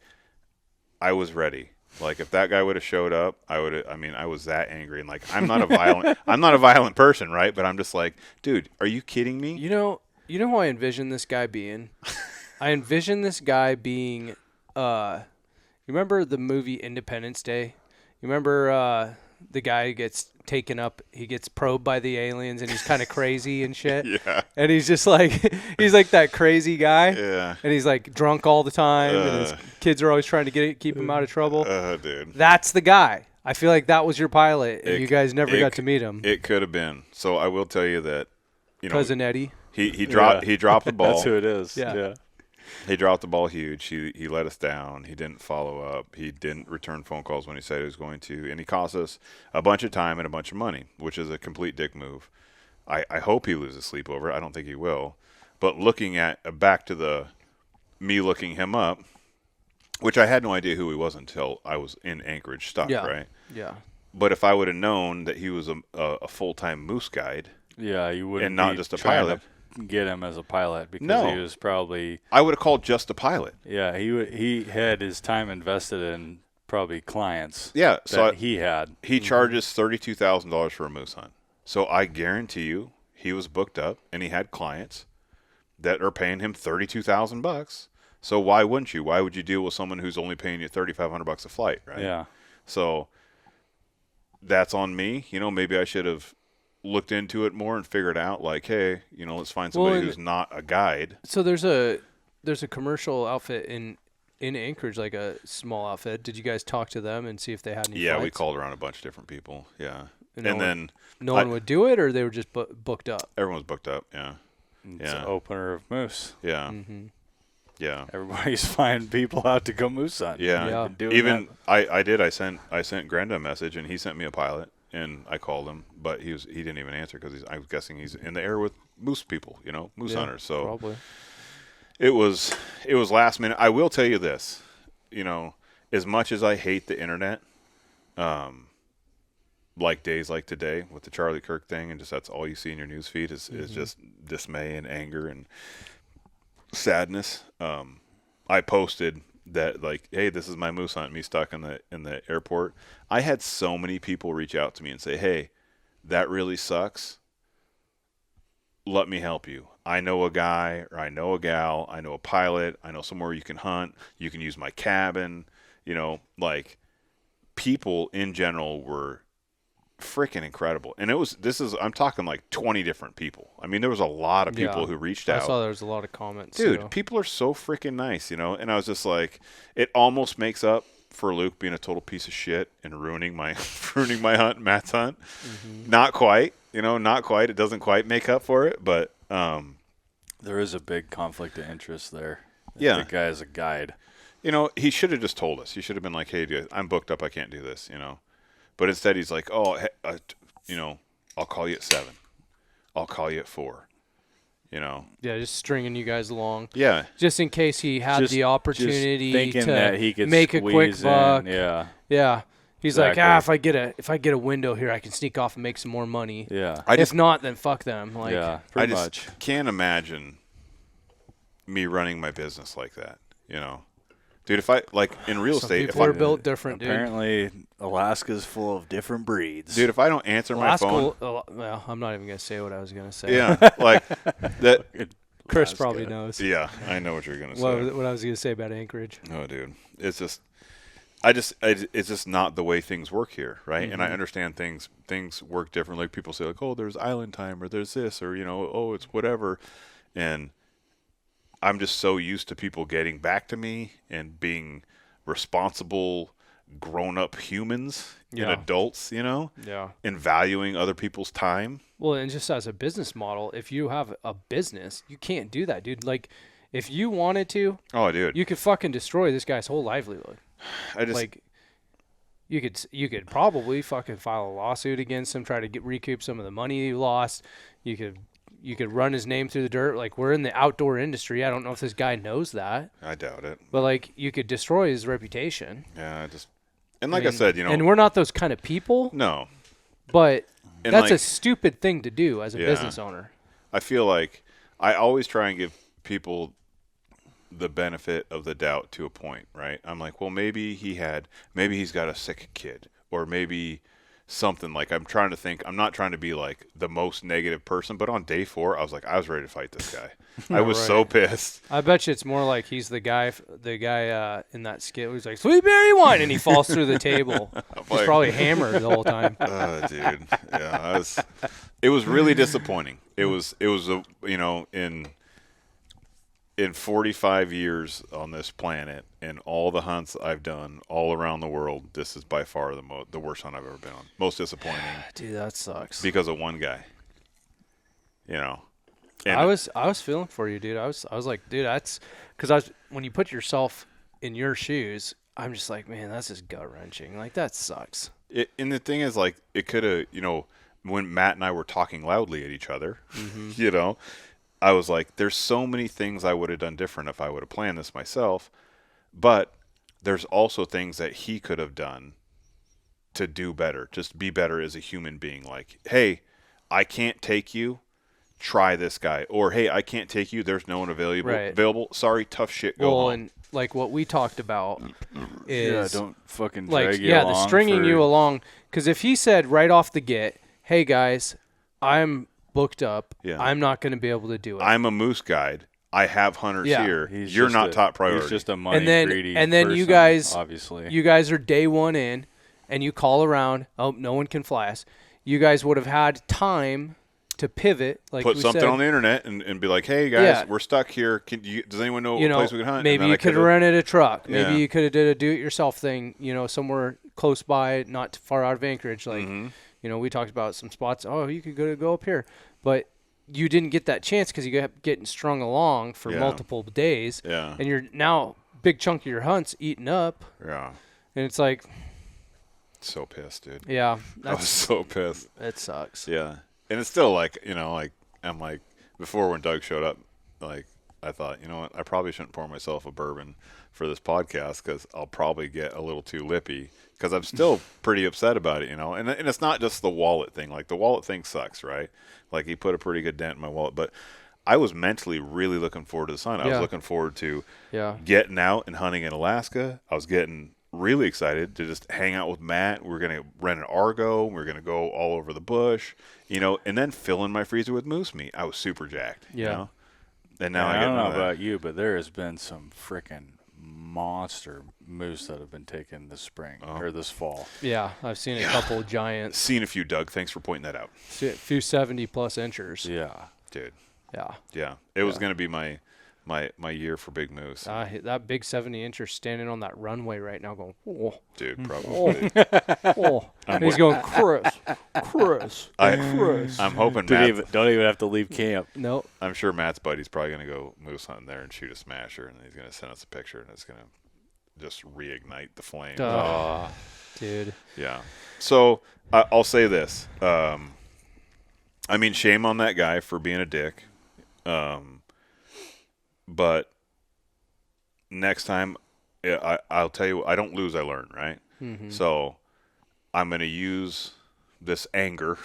I was ready. Like, if that guy would have showed up, I was that angry. And, like, I'm not a violent person, right? But I'm just like, dude, are you kidding me? You know who I envision this guy being? I envision this guy being, you remember the movie Independence Day? You remember the guy gets taken up, he gets probed by the aliens, and he's kind of crazy and shit? Yeah. And he's just like, he's like that crazy guy. Yeah. And he's like drunk all the time, and his kids are always trying to keep him out of trouble. Dude. That's the guy. I feel like that was your pilot, and you guys never got to meet him. It could have been. So I will tell you that, Cousin Eddie. He dropped the ball. That's who it is. Yeah. He dropped the ball huge. He let us down. He didn't follow up. He didn't return phone calls when he said he was going to. And he cost us a bunch of time and a bunch of money, which is a complete dick move. I hope he loses sleep over it. I don't think he will. But looking at back to me looking him up, which I had no idea who he was until I was in Anchorage stuck, right? Yeah. But if I would have known that he was a full-time moose guide, yeah, you wouldn't, and not just a pilot, get him as a pilot because he was probably. I would have called just a pilot. Yeah, he had his time invested in probably clients. Yeah, so he had. He charges $32,000 for a moose hunt. So I guarantee you, he was booked up and he had clients that are paying him $32,000. So why wouldn't you? Why would you deal with someone who's only paying you $3,500 a flight, right? Yeah. So that's on me. Maybe I should have looked into it more and figured out, like, hey, let's find somebody who's not a guide. So there's a commercial outfit in Anchorage, like a small outfit. Did you guys talk to them and see if they had any Yeah, flights? we called around a bunch of different people. Yeah. And then no one would do it, or they were just booked up? Everyone was booked up, yeah. It's an opener of moose. Yeah. Mm-hmm. Yeah. Everybody's flying people out to go moose hunt. Yeah. Even I sent Grenda a message, and he sent me a pilot, and I called him, but he didn't even answer because I was guessing he's in the air with moose people, moose hunters. So probably. It was last minute. I will tell you this, as much as I hate the internet, like days like today with the Charlie Kirk thing, and just that's all you see in your news feed is just dismay and anger and sadness. I posted that, like, hey, this is my moose hunt, me stuck in the airport. I had so many people reach out to me and say, hey, that really sucks. Let me help you. I know a guy, or I know a gal, I know a pilot, I know somewhere you can hunt, you can use my cabin. Like, people in general were freaking incredible. And I'm talking like 20 different people. I mean, there was a lot of people who reached out. I saw there was a lot of comments. Dude, people are so freaking nice, and I was just like, it almost makes up for Luke being a total piece of shit and ruining my hunt, Matt's hunt. Mm-hmm. Not quite, not quite. It doesn't quite make up for it, but there is a big conflict of interest there. Yeah. The guy is a guide. He should have just told us. He should have been like, hey, dude, I'm booked up. I can't do this, But instead he's like, oh, I'll call you at 7. I'll call you at 4. Yeah, just stringing you guys along. Yeah. Just in case he had the opportunity thinking to that he could make a quick buck. Yeah. Yeah. He's exactly. like, if I get a window here, I can sneak off and make some more money. Yeah. If not, then fuck them. Like, yeah, I pretty just much. can't imagine me running my business like that, Dude, if I, like, in real estate, people are built different, dude. Apparently, Alaska's full of different breeds. Dude, if I don't answer my phone. Well, I'm not even going to say what I was going to say. Yeah, like that. Chris probably knows. Yeah, I know what you're going to say. What I was going to say about Anchorage. Oh, dude. It's just, it's just not the way things work here, right? Mm-hmm. And I understand things work differently. Like, people say, like, oh, there's island time, or there's this, or, oh, it's whatever. And I'm just so used to people getting back to me and being responsible, grown-up humans and adults, Yeah. and valuing other people's time. Well, and just as a business model, if you have a business, you can't do that, dude. Like, if you wanted to, Oh, dude, you could fucking destroy this guy's whole livelihood. like you could probably fucking file a lawsuit against him, try to recoup some of the money you lost. You could run his name through the dirt. Like, we're in the outdoor industry. I don't know if this guy knows that. I doubt it. But like, you could destroy his reputation. Yeah, I said, and we're not those kind of people. No. But And that's a stupid thing to do as a Yeah. business owner. I feel like I always try and give people the benefit of the doubt to a point, right? I'm like, well, maybe he's got a sick kid, or maybe something. Like, I'm trying to think. I'm not trying to be like the most negative person, but on day 4, I was ready to fight this guy. I was so pissed. I bet you it's more like he's the guy in that skit who's like, "Sweet berry wine," and he falls through the table. He's probably hammered the whole time. Dude, yeah, it was really disappointing. It was in 45 years on this planet and all the hunts I've done all around the world, this is by far the worst hunt I've ever been on. Most disappointing. Dude, that sucks. Because of one guy. And I was feeling for you, dude. I was like, dude, that's because when you put yourself in your shoes, I'm just like, man, that's just gut wrenching. Like, that sucks. And the thing is, like, it could have, when Matt and I were talking loudly at each other, I was like, there's so many things I would have done different if I would have planned this myself. But there's also things that he could have done to do better, just be better as a human being. Like, hey, I can't take you. Try this guy. Or, hey, I can't take you. There's no one available. Sorry, tough shit. Go home. And like what we talked about is don't fucking drag you the along stringing you along. Because if he said right off the get, hey guys, I'm booked up. Yeah. I'm not going to be able to do it. I'm a moose guide. I have hunters here. You're not top priority. He's just a money greedy and then person, you guys, obviously. You guys are day one in, and you call around. Oh, no one can fly us. You guys would have had time to pivot, like put we something said. on the internet and be like, hey guys, we're stuck here. Does anyone know a place we can hunt? Maybe you could have rented a truck. Maybe Yeah. you could have did a do-it-yourself thing. Somewhere close by, not far out of Anchorage. Like, we talked about some spots. Oh, you could go up here, but you didn't get that chance because you kept getting strung along for multiple days. Yeah. And you're now big chunk of your hunt's eaten up. Yeah. And it's like, so pissed, dude. yeah, I was so pissed. It sucks. Yeah. And it's still like, I'm like, before when Doug showed up, like, I thought, you know what, I probably shouldn't pour myself a bourbon for this podcast because I'll probably get a little too lippy because I'm still pretty upset about it, And it's not just the wallet thing. Like, the wallet thing sucks, right? Like, he put a pretty good dent in my wallet. But I was mentally really looking forward to the hunt. I was looking forward to getting out and hunting in Alaska. I was getting really excited to just hang out with Matt. We're going to rent an Argo. We're going to go all over the bush, and then fill in my freezer with moose meat. I was super jacked, And now I don't know about you, but there has been some freaking monster moose that have been taken this spring or this fall. Yeah, I've seen a couple giants. Seen a few, Doug. Thanks for pointing that out. A few 70-plus inchers. Yeah. Dude. Yeah. It was going to be my year for big moose. That big 70-incher standing on that runway right now going, oh. Dude, probably. Oh. And he's going, Kris. I'm hoping Matt. Don't even have to leave camp. Nope. I'm sure Matt's buddy's probably going to go moose hunting there and shoot a smasher, and he's going to send us a picture, and it's going to just reignite the flame. Dude. Yeah. So I'll say this. Shame on that guy for being a dick. But next time, I'll tell you, I don't lose, I learn, right? Mm-hmm. So I'm going to use this anger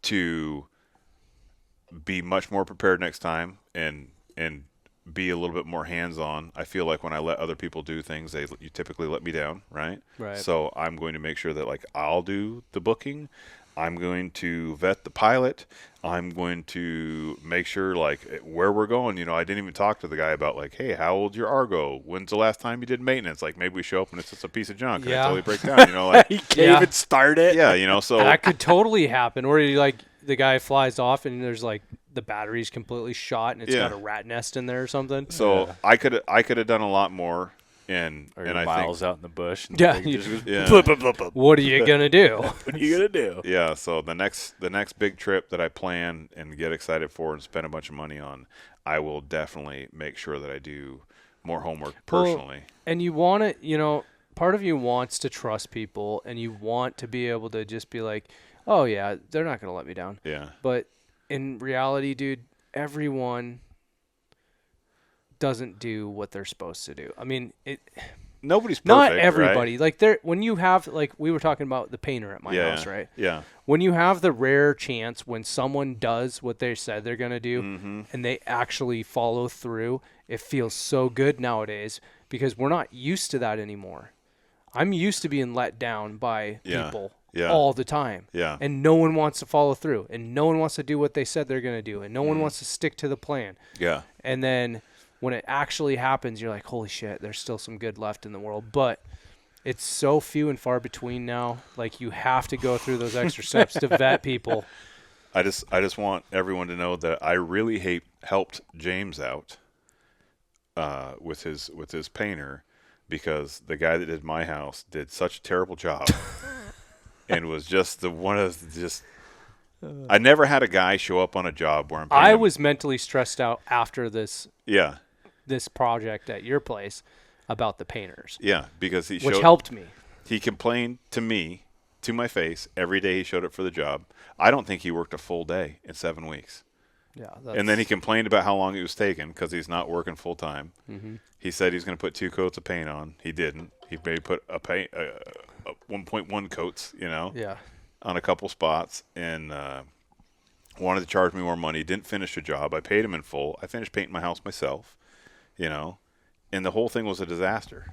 to be much more prepared next time and be a little bit more hands-on. I feel like when I let other people do things, you typically let me down, right? Right. So I'm going to make sure that, like, I'll do the booking. I'm going to vet the pilot. I'm going to make sure, like, where we're going. I didn't even talk to the guy about, like, hey, how old's your Argo? When's the last time you did maintenance? Like, maybe we show up and it's just a piece of junk and it totally breaks down. Like, you can't even start it. Yeah, so that could totally happen. Or the guy flies off and there's like the battery's completely shot and it's got a rat nest in there or something. So I could have done a lot more. And I miles think, out in the bush. And What are you gonna do? What are you gonna do? Yeah. So the next big trip that I plan and get excited for and spend a bunch of money on, I will definitely make sure that I do more homework personally. Well, and you want it, you know, part of you wants to trust people, and you want to be able to just be like, oh, yeah, they're not going to let me down. Yeah. But in reality, dude, everyone doesn't do what they're supposed to do. I mean, nobody's perfect, not everybody. right? Like when you have, like we were talking about the painter at my house, right? Yeah. When you have the rare chance when someone does what they said they're going to do and they actually follow through, it feels so good nowadays because we're not used to that anymore. I'm used to being let down by people all the time. Yeah. And no one wants to follow through, and no one wants to do what they said they're going to do, and no one wants to stick to the plan. Yeah. And then when it actually happens, you're like, holy shit, there's still some good left in the world. But it's so few and far between now. Like, you have to go through those extra steps to vet people. I just want everyone to know that I really helped James out with his painter, because the guy that did my house did such a terrible job and was just I never had a guy show up on a job where I was mentally stressed out after this project at your place about the painters. Yeah, because which helped me. He complained to me, to my face, every day he showed up for the job. I don't think he worked a full day in 7 weeks. Yeah, and then he complained about how long it was taking because he's not working full time. Mm-hmm. He said he's going to put 2 coats of paint on. He didn't. He maybe put a 1.1 coats, on a couple spots, and wanted to charge me more money. Didn't finish the job. I paid him in full. I finished painting my house myself, and the whole thing was a disaster,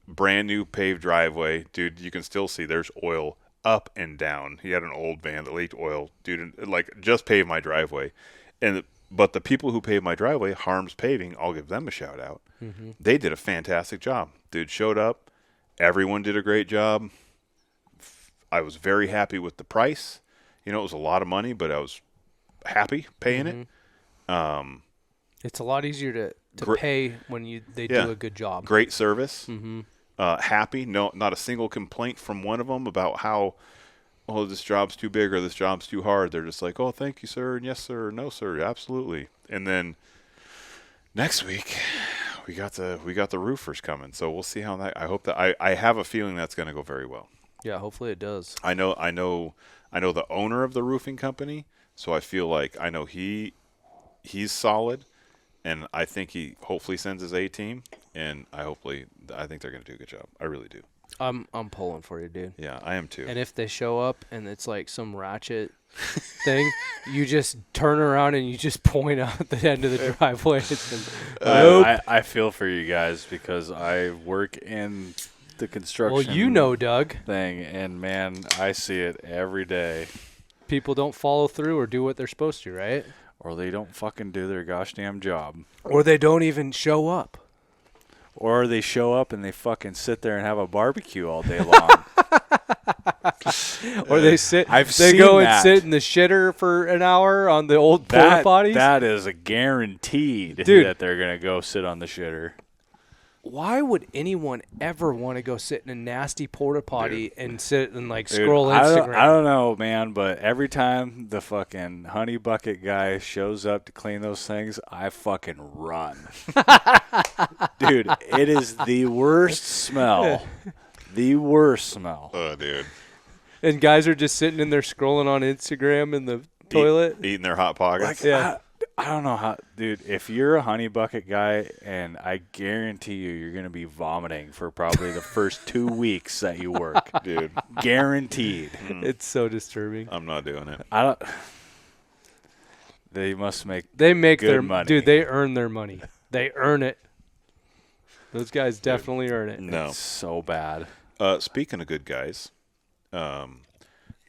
Brand new paved driveway. Dude, you can still see there's oil up and down. He had an old van that leaked oil. Dude, like, just paved my driveway. But the people who paved my driveway, Harms Paving, I'll give them a shout out. Mm-hmm. They did a fantastic job. Dude showed up. Everyone did a great job. I was very happy with the price. It was a lot of money, but I was happy paying it. It's a lot easier to pay when they do a good job. Great service. Mm-hmm. Happy. No, not a single complaint from one of them about how, this job's too big or this job's too hard. They're just like, oh, thank you, sir, and yes, sir, no, sir, absolutely. And then next week we got the roofers coming, so we'll see how that. I hope that I have a feeling that's going to go very well. Yeah, hopefully it does. I know the owner of the roofing company, so I feel like I know he's solid, and I think he hopefully sends his A team, and I think they're going to do a good job. I really do. I'm pulling for you, dude. Yeah, I am too. And if they show up and it's like some ratchet thing, you just turn around and you just point out the end of the driveway. I feel for you guys because I work in the construction. Well, Doug. Thing, and man, I see it every day. People don't follow through or do what they're supposed to, right? Or they don't fucking do their gosh damn job. Or they don't even show up. Or they show up and they fucking sit there and have a barbecue all day long. Or they go and sit in the shitter for an hour on the old porta potties. That is a guaranteed that they're going to go sit on the shitter. Why would anyone ever want to go sit in a nasty porta potty and sit and scroll Instagram? I don't know, man, but every time the fucking honey bucket guy shows up to clean those things, I fucking run. Dude, it is the worst smell. The worst smell. Oh, dude. And guys are just sitting in there scrolling on Instagram in the toilet. Eating their Hot Pockets. I don't know how, dude, if you're a honey bucket guy, and I guarantee you're going to be vomiting for probably the first 2 weeks that you work. Dude. Guaranteed. It's so disturbing. I'm not doing it. They must make good their money. Dude, they earn their money. They earn it. Those guys definitely earn it. No. It's so bad. Speaking of good guys,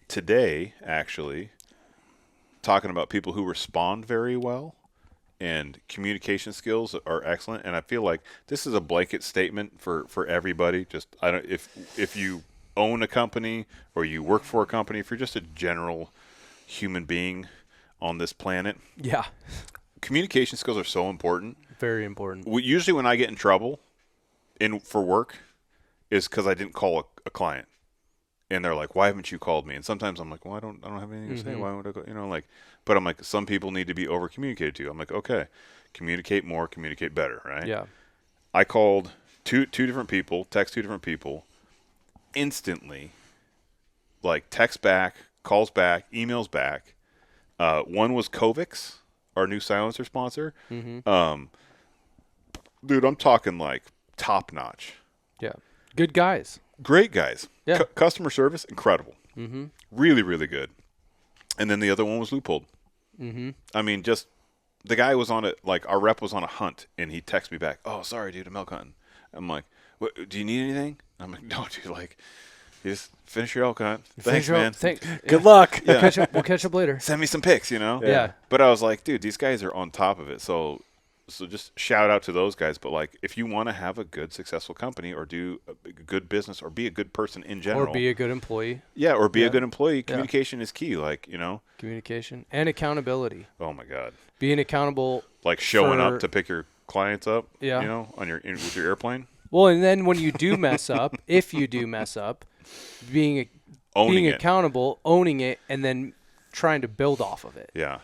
today, actually, talking about people who respond very well and communication skills are excellent, and I feel like this is a blanket statement for everybody. Just if you own a company or you work for a company, if you're just a general human being on this planet, communication skills are so important. Very important. Usually when I get in trouble for work is because I didn't call a client. and they're like, why haven't you called me? And sometimes I'm like, well, I don't have anything to say. Why would I go? You know, like, but I'm like, some people need to be over communicated to. I'm like, okay, communicate more, communicate better, right? Yeah. I called two different people, text two different people, instantly, like text back, calls back, emails back. One was Covix, our new silencer sponsor. Dude, I'm talking like top notch. Yeah. Good guys. Great guys. Yeah. Customer service, incredible. Really, really good. And then the other one was Loophole. I mean, just the guy was on it, like our rep was on a hunt, and he texted me back, oh, sorry, dude, I'm elk hunting. I'm like, what, do you need anything? I'm like, no, dude, like, you just finish your elk hunt. Thanks, man. Good luck. Yeah. We'll catch up later. Send me some pics, you know? Yeah. But I was like, dude, these guys are on top of it. So just shout out to those guys. But, like, if you want to have a good, successful company or do a good business or be a good person in general. Or be a good employee. Yeah, or be a good employee. Communication is key, like, you know. Communication and accountability. Oh, my God. Being accountable. Like showing up to pick your clients up, Yeah. you know, with your airplane. Well, and then when you do mess up, if you do mess up, being accountable, owning it, and then trying to build off of it. Yeah.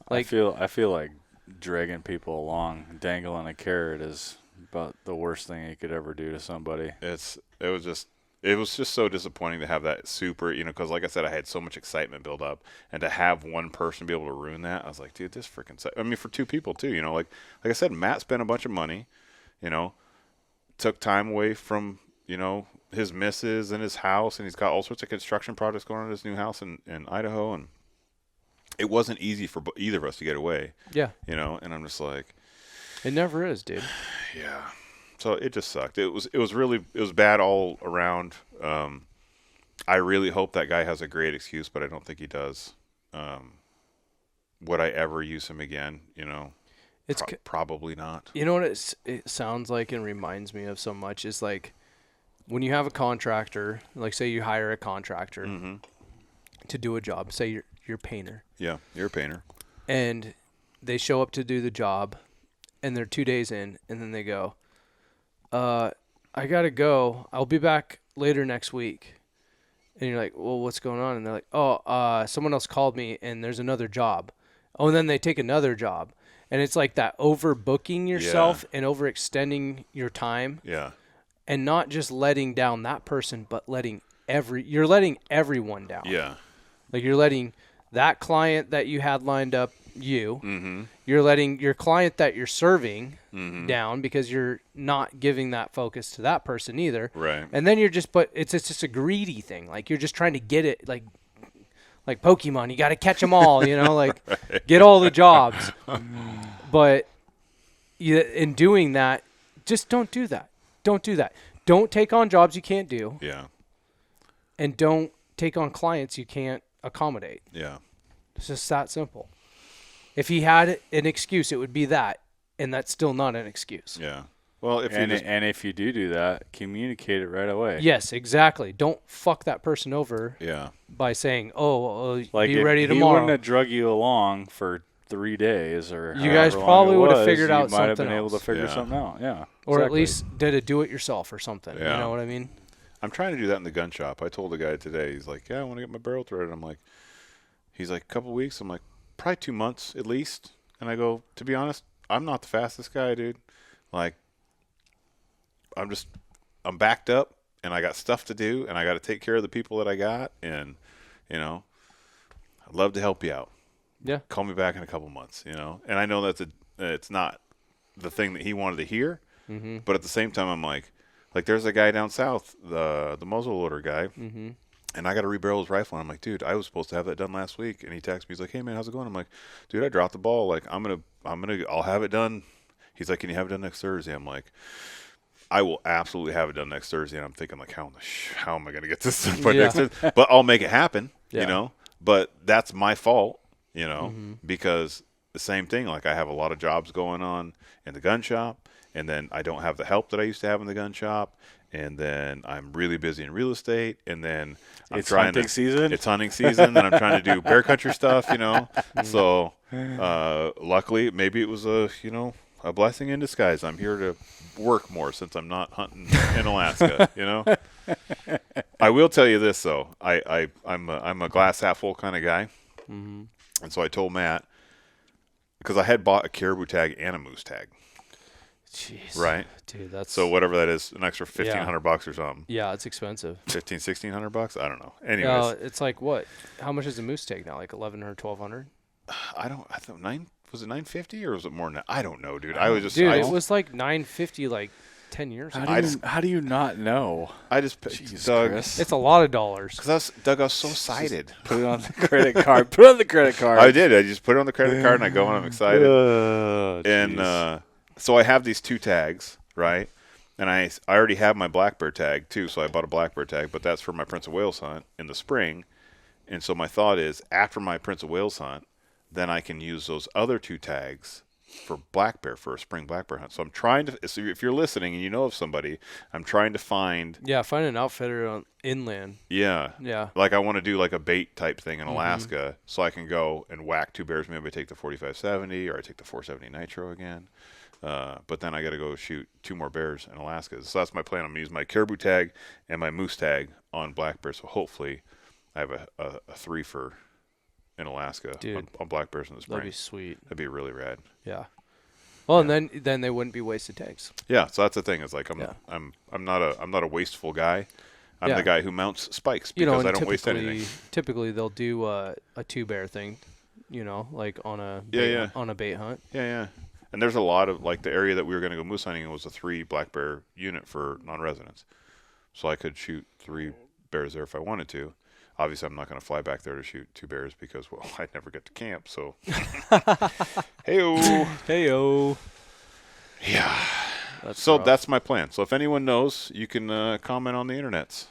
Like I feel like dragging people along, dangling a carrot is about the worst thing you could ever do to somebody. It was just so disappointing to have that super, you know, because like I said, I had so much excitement build up, and to have one person be able to ruin that, I was like, dude, this freaking. I mean, for two people too, you know, like I said, Matt spent a bunch of money, you know, took time away from, you know, his missus and his house, and he's got all sorts of construction projects going on in his new house in Idaho, and it wasn't easy for either of us to get away. Yeah. You know, and I'm just like, it never is, dude. Yeah. So it just sucked. It was bad all around. I really hope that guy has a great excuse, but I don't think he does. Would I ever use him again? You know, it's probably not. You know what it sounds like and reminds me of so much is like when you have a contractor, like say you hire a contractor to do a job. Say you're a painter. Yeah, you're a painter. And they show up to do the job, and they're 2 days in, and then they go, I gotta go. I'll be back later next week. And you're like, well, what's going on? And they're like, someone else called me, and there's another job. Oh, and then they take another job. And it's like that overbooking yourself and overextending your time. Yeah. And not just letting down that person, but you're letting everyone down. Yeah. Like you're letting that client that you had lined up, you're letting your client that you're serving down because you're not giving that focus to that person either. Right. And then but it's just a greedy thing. Like you're just trying to get it like Pokemon. You got to catch them all, you know, like get all the jobs. But in doing that, just don't do that. Don't do that. Don't take on jobs you can't do. Yeah. And don't take on clients you can't accommodate. Yeah. It's just that simple. If he had an excuse, it would be that, and that's still not an excuse. Yeah. Well, if you do that, communicate it right away. Yes, exactly. Don't fuck that person over. Yeah. By saying, like be ready tomorrow. He wouldn't have drug you along for 3 days, or you guys probably would have figured out something. You might have been able to figure something out. Yeah. Or at least did a do-it-yourself or something. Yeah. You know what I mean? I'm trying to do that in the gun shop. I told the guy today. He's like, "Yeah, I want to get my barrel threaded." He's like, "A couple weeks." I'm like, "Probably 2 months at least." And I go, "To be honest, I'm not the fastest guy, dude. Like, I'm backed up, and I got stuff to do, and I got to take care of the people that I got, and you know, I'd love to help you out. Yeah. Call me back in a couple months, you know." And I know it's not the thing that he wanted to hear, but at the same time, I'm like there's a guy down south, the muzzle loader guy, and I got to rebarrel his rifle. And I'm like, dude, I was supposed to have that done last week. And he texts me, he's like, "Hey man, how's it going?" I'm like, "Dude, I dropped the ball. Like, I'll have it done." He's like, "Can you have it done next Thursday?" I'm like, "I will absolutely have it done next Thursday." And I'm thinking like, how am I going to get this done by next Thursday? But I'll make it happen, you know. But that's my fault, you know, because the same thing. Like I have a lot of jobs going on in the gun shop, and then I don't have the help that I used to have in the gun shop. And then I'm really busy in real estate, and then it's hunting season, and I'm trying to do bear country stuff, you know. So luckily, maybe it was a a blessing in disguise. I'm here to work more since I'm not hunting in Alaska, you know. I will tell you this, though. I'm a glass half full kind of guy. Mm-hmm. And so I told Matt, because I had bought a caribou tag and a moose tag. Jeez. Right? Dude, that's... So whatever that is, an extra $1,500 or something. Yeah, it's expensive. $1,600? I don't know. Anyways. It's like what? How much is a moose tag now? Like $1,100 or $1,200? I thought was it $950 or was it more than that? I don't know, dude. I was just... Dude, it was like $950 like 10 years ago. How do you not know? I just... Doug... Chris. It's a lot of dollars. Because I was so excited. Put it on the credit card. Put it on the credit card. I did. I just put it on the credit card and I go and I'm excited. And so I have these 2 tags, right? And I already have my black bear tag too, so I bought a black bear tag, but that's for my Prince of Wales hunt in the spring. And so my thought is, after my Prince of Wales hunt, then I can use those other 2 tags for black bear, for a spring black bear hunt. So I'm trying to, so if you're listening and you know of somebody, I'm trying to find. Yeah, find an outfitter on inland. Yeah. Yeah. Like I want to do like a bait type thing in Alaska, so I can go and whack 2 bears. Maybe I take the 4570 or I take the 470 nitro again. But then I got to go shoot 2 more bears in Alaska. So that's my plan. I'm going to use my caribou tag and my moose tag on black bear. So hopefully I have a 3 for in Alaska on black bears in the spring. That'd be sweet. That'd be really rad. Yeah. Well, and then they wouldn't be wasted tags. Yeah. So that's the thing. It's like I'm not a wasteful guy. I'm the guy who mounts spikes because I don't waste anything. Typically they'll do a 2 bear thing, like on a on a bait hunt. Yeah. And there's a lot of, like, the area that we were going to go moose hunting was a 3 black bear unit for non-residents. So I could shoot 3 bears there if I wanted to. Obviously, I'm not going to fly back there to shoot 2 bears because, well, I'd never get to camp. So, Hey-o. Yeah. That's rough. That's my plan. So if anyone knows, you can comment on the internets.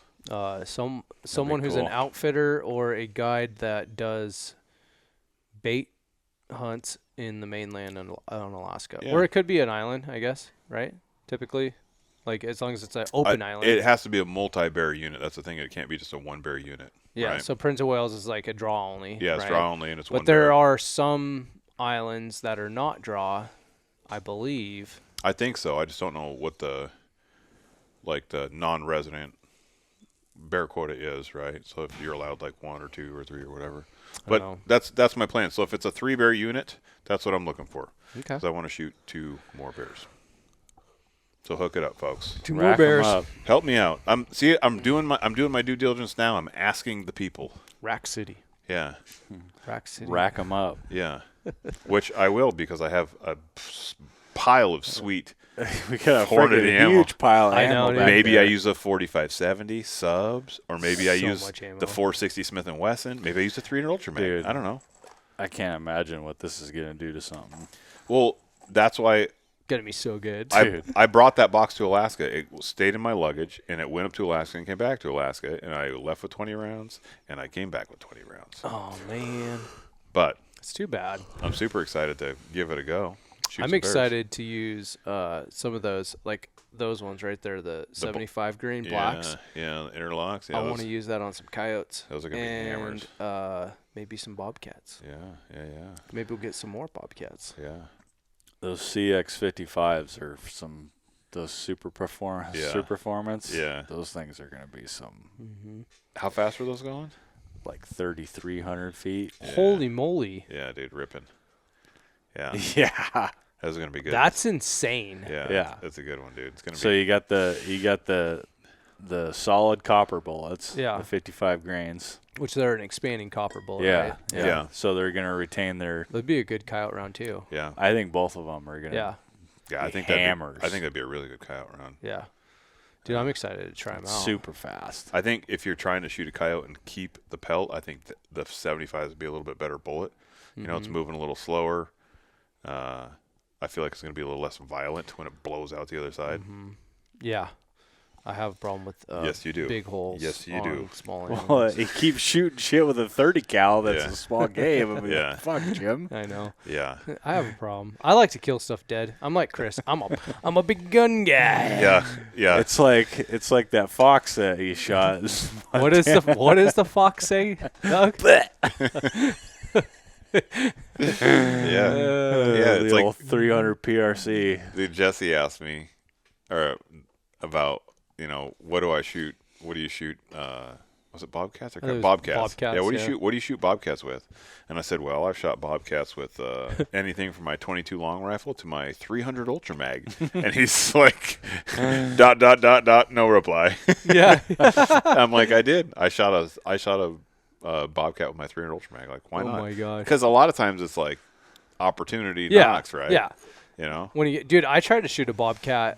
Someone who's an outfitter or a guide that does bait hunts in the mainland on Alaska. Yeah. Or it could be an island, I guess, right? Typically. Like, as long as it's an open island. It has to be a multi-bear unit. That's the thing. It can't be just a 1-bear unit. Yeah, right? So Prince of Wales is like a draw only. Yeah, it's right? draw only, and it's 1 But there bear. are some islands that are not draw, I believe. I think so. I just don't know what the non-resident bear quota is, right? So if you're allowed like 1 or 2 or 3 or whatever. But that's my plan. So if it's a 3-bear unit, that's what I'm looking for. Okay. Because I want to shoot 2 more bears. So hook it up, folks. 2 more bears. Help me out. I'm doing my due diligence now. I'm asking the people. Rack City. Yeah. Rack City. Rack them up. Yeah. Which I will, because I have a pile of sweet we got a Hornady ammo. Huge pile of I ammo. know, Back maybe there. I use a 4570 subs, or maybe I use the 460 Smith & Wesson. Maybe I use a 300 Ultra Mag. Dude, I don't know. I can't imagine what this is going to do to something. Well, that's why Gonna be so good. I brought that box to Alaska. It stayed in my luggage, and it went up to Alaska and came back to Alaska, and I left with 20 rounds, and I came back with 20 rounds. Oh, man. But it's too bad. I'm super excited to give it a go. I'm excited to use some of those, like those ones right there, the 75 grain blacks. Yeah, the interlocks. Yeah, I want to use that on some coyotes. Those are going to be hammers. And maybe some bobcats. Yeah. Maybe we'll get some more bobcats. Yeah. Those CX55s are those super performance. Yeah. Those things are going to be some. Mm-hmm. How fast were those going? Like 3,300 feet. Yeah. Holy moly. Yeah, dude, ripping. Yeah. Yeah. Those are going to be good. That's insane. Yeah. That's a good one, dude. It's going to be. So you got the solid copper bullets. Yeah. The 55 grains. Which they're an expanding copper bullet, Yeah. right? Yeah. So they're going to retain their. That'd be a good coyote round too. Yeah. I think both of them are going to. Yeah, I think hammers. I think that'd be a really good coyote round. Yeah. Dude, I'm excited to try them out. Super fast. I think if you're trying to shoot a coyote and keep the pelt, I think the 75 would be a little bit better bullet. You know, it's moving a little slower. I feel like it's going to be a little less violent when it blows out the other side. Mm-hmm. Yeah. I have a problem with yes, you do. big holes. Yes, you do. Small Well, animals. he keeps shooting shit with a 30 cal. That's a small game. I mean, Yeah. Fuck, Jim. I know. Yeah. I have a problem. I like to kill stuff dead. I'm like Chris. I'm a big gun guy. Yeah. It's like that fox that he shot. What does the fox say, Doug? It's the like old 300 PRC. Dude, Jesse asked me about, what do I shoot? What do you shoot? Was it bobcats or bobcats? Bobcats, What do you shoot bobcats with? And I said, well, I've shot bobcats with anything from my 22 long rifle to my 300 Ultra Mag. And he's like, ... no reply. Yeah. I'm like, I did. I shot a bobcat with my 300 Ultra Mag. Like, why not? Oh my gosh. Because a lot of times it's like opportunity knocks, right? Yeah. Dude, I tried to shoot a bobcat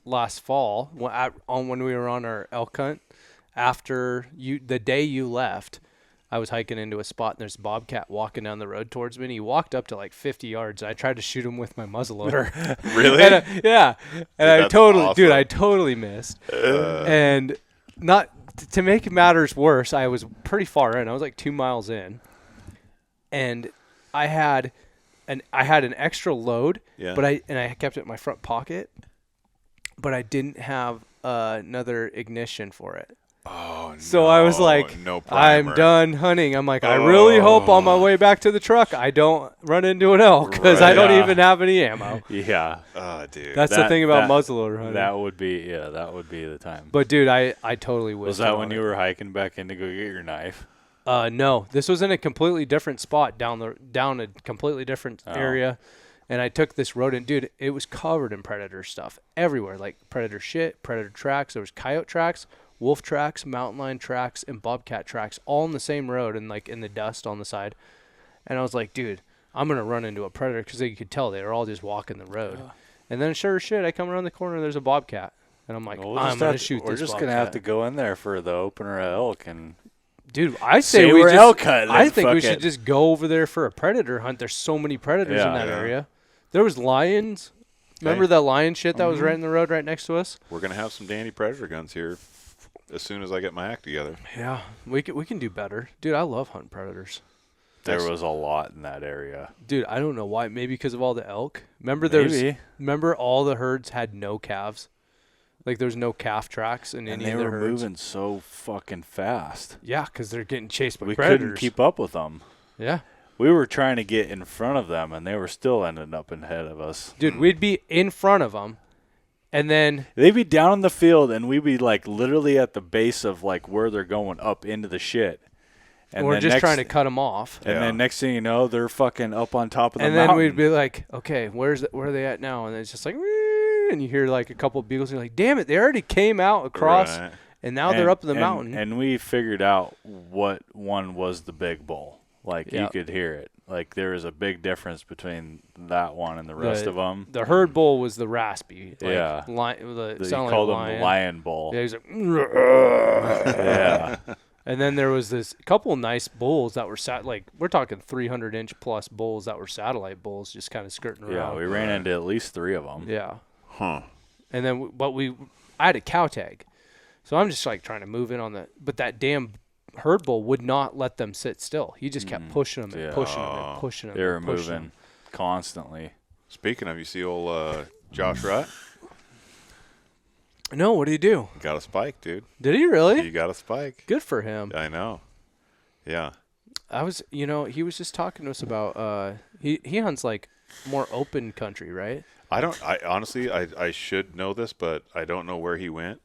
last fall when we were on our elk hunt. After the day you left, I was hiking into a spot and there's a bobcat walking down the road towards me. And he walked up to like 50 yards. I tried to shoot him with my muzzleloader. Really? Yeah. And Awesome. I totally missed. And not to make matters worse, I was pretty far in. I was like 2 miles in, and I had an extra load. Yeah. But I kept it in my front pocket, but I didn't have another ignition for it. Oh, no. So I was like, no primer. I'm done hunting. I'm like, I really hope on my way back to the truck I don't run into an elk because I don't even have any ammo. Yeah. Oh, dude. That's the thing about muzzleloader hunting. That would be the time. But dude, I totally wish. Was that when you were hiking back in to go get your knife? No, this was in a completely different spot down a completely different area. And I took this road, and dude, it was covered in predator stuff everywhere, like predator shit, predator tracks. There was coyote tracks, wolf tracks, mountain lion tracks, and bobcat tracks, all on the same road and like in the dust on the side. And I was like, dude, I'm gonna run into a predator because you could tell they were all just walking the road. And then sure as shit, I come around the corner and there's a bobcat, and I'm like, I'm gonna shoot this. We're just bobcat. gonna have to go in there for the opener at elk and. Dude, I say we're elk hunting. I think we should just go over there for a predator hunt. There's so many predators in that area. There was lions. Remember that lion shit that was right in the road right next to us? We're going to have some dandy predator guns here as soon as I get my act together. Yeah, we can do better. Dude, I love hunting predators. There was a lot in that area. Dude, I don't know why. Maybe because of all the elk. Remember all the herds had no calves? Like there's no calf tracks in any of the herds. And they were moving so fucking fast. Yeah, because they're getting chased by predators. We couldn't keep up with them. Yeah. We were trying to get in front of them, and they were still ending up ahead of us. Dude, we'd be in front of them, and then they'd be down in the field, and we'd be like literally at the base of like where they're going up into the shit. And we're just trying to cut them off. And then next thing you know, they're fucking up on top of the mountain. And then we'd be like, okay, where are they at now? And it's just like, and you hear like a couple of beagles, and you're like, damn it, they already came out across, and now they're up the mountain. And we figured out what one was the big bull. Like, you could hear it. Like, there is a big difference between that one and the rest of them. The herd bull was the raspy. Like, yeah. You called him the lion bull. Yeah, he's like, yeah. And then there was this couple nice bulls that were we're talking 300-inch plus bulls that were satellite bulls just kind of skirting around. Yeah, we ran into at least 3 of them. Yeah. Huh. And then, I had a cow tag. So I'm just like trying to move in on but that damn herd bull would not let them sit still. He just kept pushing them and pushing them and pushing them. They were moving constantly. Speaking of, you see old Josh Rutt? No, what did he do? Got a spike, dude. Did he really? He got a spike. Good for him. I know. Yeah. He was just talking to us about he hunts like more open country, right? I honestly I should know this, but I don't know where he went.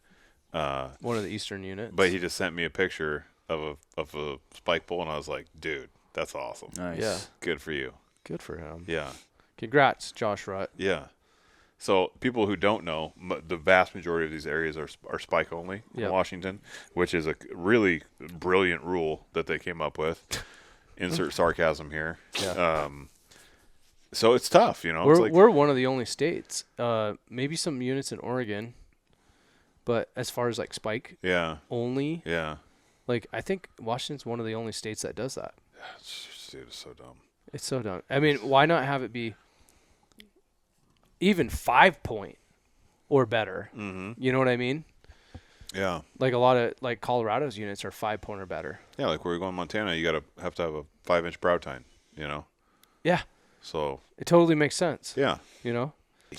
One of the eastern units. But he just sent me a picture of a spike bull, and I was like, dude, that's awesome. Nice. Yeah. Good for you. Good for him. Yeah. Congrats, Josh Rutt. Yeah. So people who don't know, the vast majority of these areas are spike only in Washington, which is a really brilliant rule that they came up with. Insert sarcasm here. Yeah. So it's tough, you know. We're one of the only states. Maybe some units in Oregon, but as far as like spike only, like I think Washington's one of the only states that does that. Dude, it's so dumb. It's so dumb. I mean, why not have it be even 5-point or better? Mm-hmm. You know what I mean? Yeah. Like a lot of like Colorado's units are 5-point or better. Yeah, like where we go in Montana, you have to have a 5-inch brow tine, you know. Yeah. So it totally makes sense. Yeah. You know.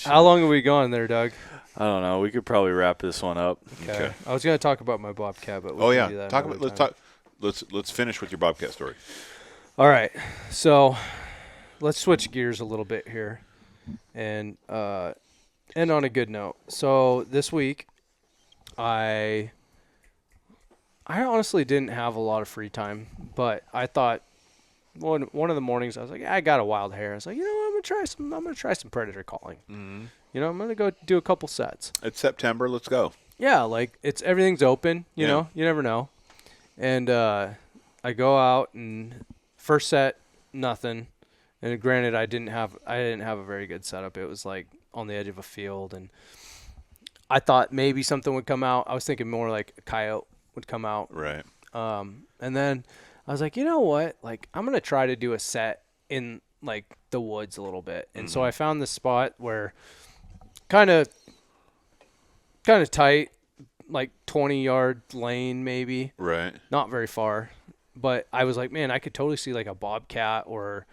How long have we gone there, Doug? I don't know. We could probably wrap this one up. Okay. I was gonna talk about my bobcat, but let's finish with your bobcat story. All right, so let's switch gears a little bit here, and end on a good note. So this week, I honestly didn't have a lot of free time, but I thought one of the mornings I was like, I got a wild hair. I was like, I'm gonna try some predator calling. Mm-hmm. I'm gonna go do a couple sets. It's September. Let's go. Yeah, like everything's open. You know, you never know. And I go out and first set nothing. And granted, I didn't have a very good setup. It was like on the edge of a field, and I thought maybe something would come out. I was thinking more like a coyote would come out. Right. And then I was like, you know what? Like, I'm gonna try to do a set in like the woods a little bit. And so I found this spot where kind of tight, like 20-yard lane maybe. Right. Not very far. But I was like, man, I could totally see like a bobcat or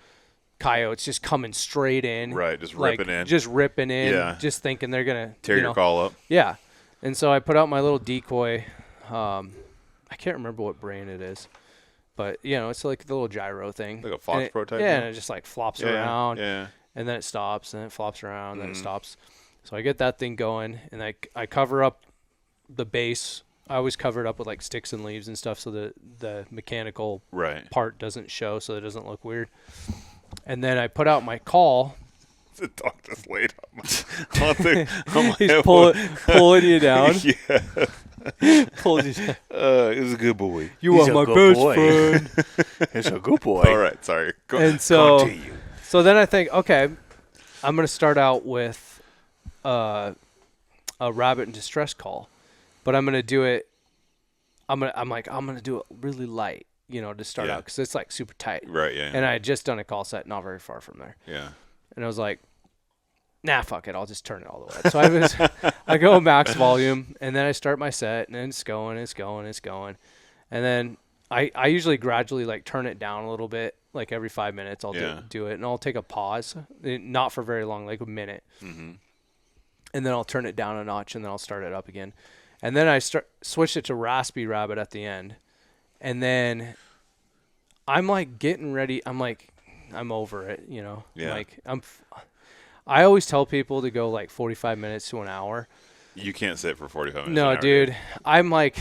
coyotes just coming straight in. Right, just like, ripping in. Just ripping in. Yeah. Just thinking they're going to tear your call up. Yeah. And so I put out my little decoy. I can't remember what brand it is. But, it's like the little gyro thing. Like a Fox Pro type? Yeah, and it just like flops around. Yeah. And then it stops, and then it flops around, and then it stops. So I get that thing going, and I cover up the base. I always cover it up with like sticks and leaves and stuff so the mechanical part doesn't show, so it doesn't look weird. And then I put out my call. The dog just laid on my He's pulling you down. Yeah. Pulling you down. He's a good boy. You are my best friend. He's a good boy. All right, sorry. Continue. So then I think, okay, I'm going to start out with a rabbit in distress call, but I'm going to do it. I'm going to do it really light, to start out because it's like super tight. Right. Yeah. And I had just done a call set not very far from there. Yeah. And I was like, nah, fuck it. I'll just turn it all the way. So I go max volume, and then I start my set, and it's going. And then I usually gradually like turn it down a little bit. Like every 5 minutes I'll do it, and I'll take a pause, not for very long, like a minute. Mm-hmm. And then I'll turn it down a notch, and then I'll start it up again. And then I switch it to raspy rabbit at the end. And then I'm like getting ready. I'm like, I'm over it, Yeah. Like I always tell people to go like 45 minutes to an hour. You can't sit for 45 minutes. No, dude. I'm like,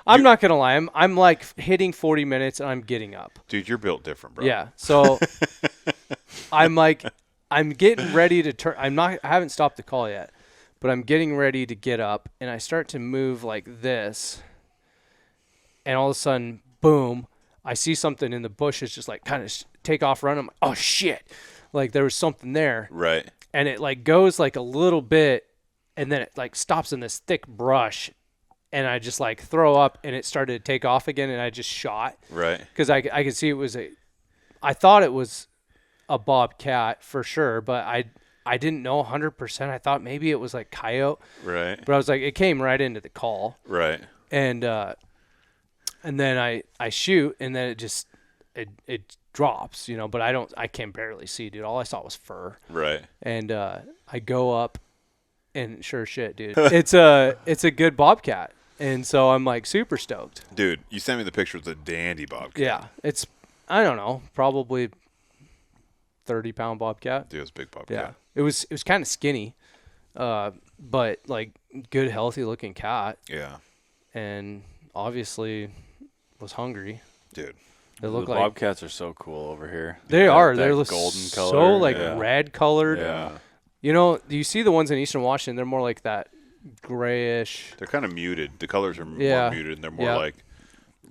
I'm not gonna lie. I'm like hitting 40 minutes and I'm getting up. Dude, you're built different, bro. Yeah. So I'm like, I'm getting ready to turn. I haven't stopped the call yet, but I'm getting ready to get up, and I start to move like this, and all of a sudden, boom! I see something in the bushes, just like kind of take off running. I'm like, oh shit! Like there was something there. Right. And it like goes like a little bit. And then it like stops in this thick brush, and I just like throw up, and it started to take off again, and I just shot. Right. Because I could see I thought it was a bobcat for sure, but I didn't know 100%. I thought maybe it was like coyote. Right. But I was like, it came right into the call. Right. And then I shoot, and then it drops, but I can barely see, dude. All I saw was fur. Right. And I go up. And sure shit, dude. It's a good bobcat. And so I'm like super stoked. Dude, you sent me the picture of the dandy bobcat. Yeah. It's, I don't know, probably 30-pound bobcat. Dude, it was a big bobcat. Yeah. It was kind of skinny, but like good, healthy looking cat. Yeah. And obviously was hungry. Dude. They look the like bobcats are so cool over here. They are. They're golden color. So like red colored. Yeah. You see the ones in Eastern Washington, they're more like that grayish. They're kind of muted. The colors are more muted, and they're more like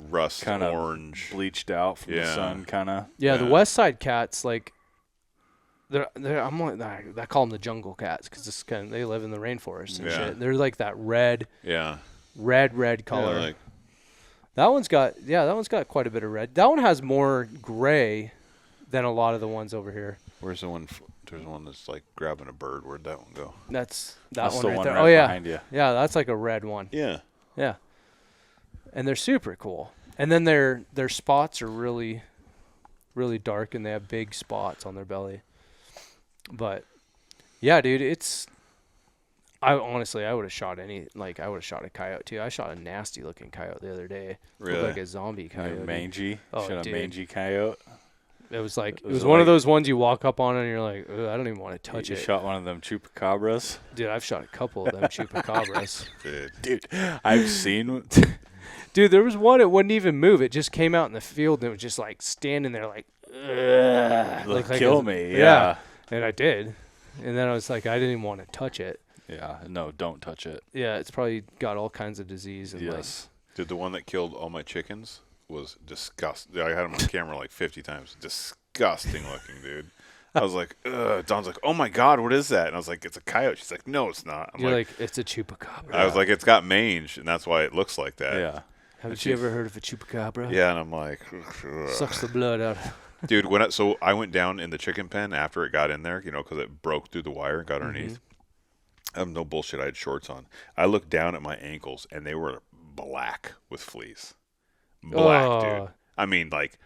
rust kind of orange. Bleached out from the sun, kind of. Yeah, the West Side cats, like, I call them the jungle cats because they live in the rainforest and shit. They're like that red color. Yeah, that one's got quite a bit of red. That one has more gray than a lot of the ones over here. Where's the one? There's one that's like grabbing a bird. Where'd that one go? That's one right one there. right Oh yeah, behind you. Yeah, that's like a red one. Yeah. Yeah. And they're super cool. And then their spots are really, really dark, and they have big spots on their belly. But yeah, dude, I honestly, I would have shot a coyote too. I shot a nasty looking coyote the other day. Really? Looked like a zombie coyote. Mangy. Oh, Shot a dude. mangy coyote. It was like it Was was it one like- of those ones you walk up on and you're like, "Ugh, I don't even want to touch You it. shot one of them chupacabras. Dude, I've shot a couple of them chupacabras. Dude. Dude, I've seen. Dude, there was one, it wouldn't even move. It just came out in the field and it was just like standing there like, ugh. Like Like kill a- me. yeah. And I did. And then I was like, I didn't even want to touch it. Yeah. No, don't touch it. Yeah, it's probably got all kinds of disease. And Yes. Dude, the one that killed all my chickens was disgusting. I had him on camera like 50 times. Disgusting looking, dude. I was like, ugh. Dawn's like, oh my God, what is that? And I was like, it's a coyote. She's like, no, it's not. I'm you're like, like, it's a chupacabra. I was like, it's got mange, and that's why it looks like that. Yeah. Haven't you ever heard of a chupacabra? Yeah, and I'm like, ugh. Sucks the blood out. Dude, so I went down in the chicken pen after it got in there, because it broke through the wire and got underneath. I have no bullshit. I had shorts on. I looked down at my ankles, and they were black with fleas. Black, dude. I mean, like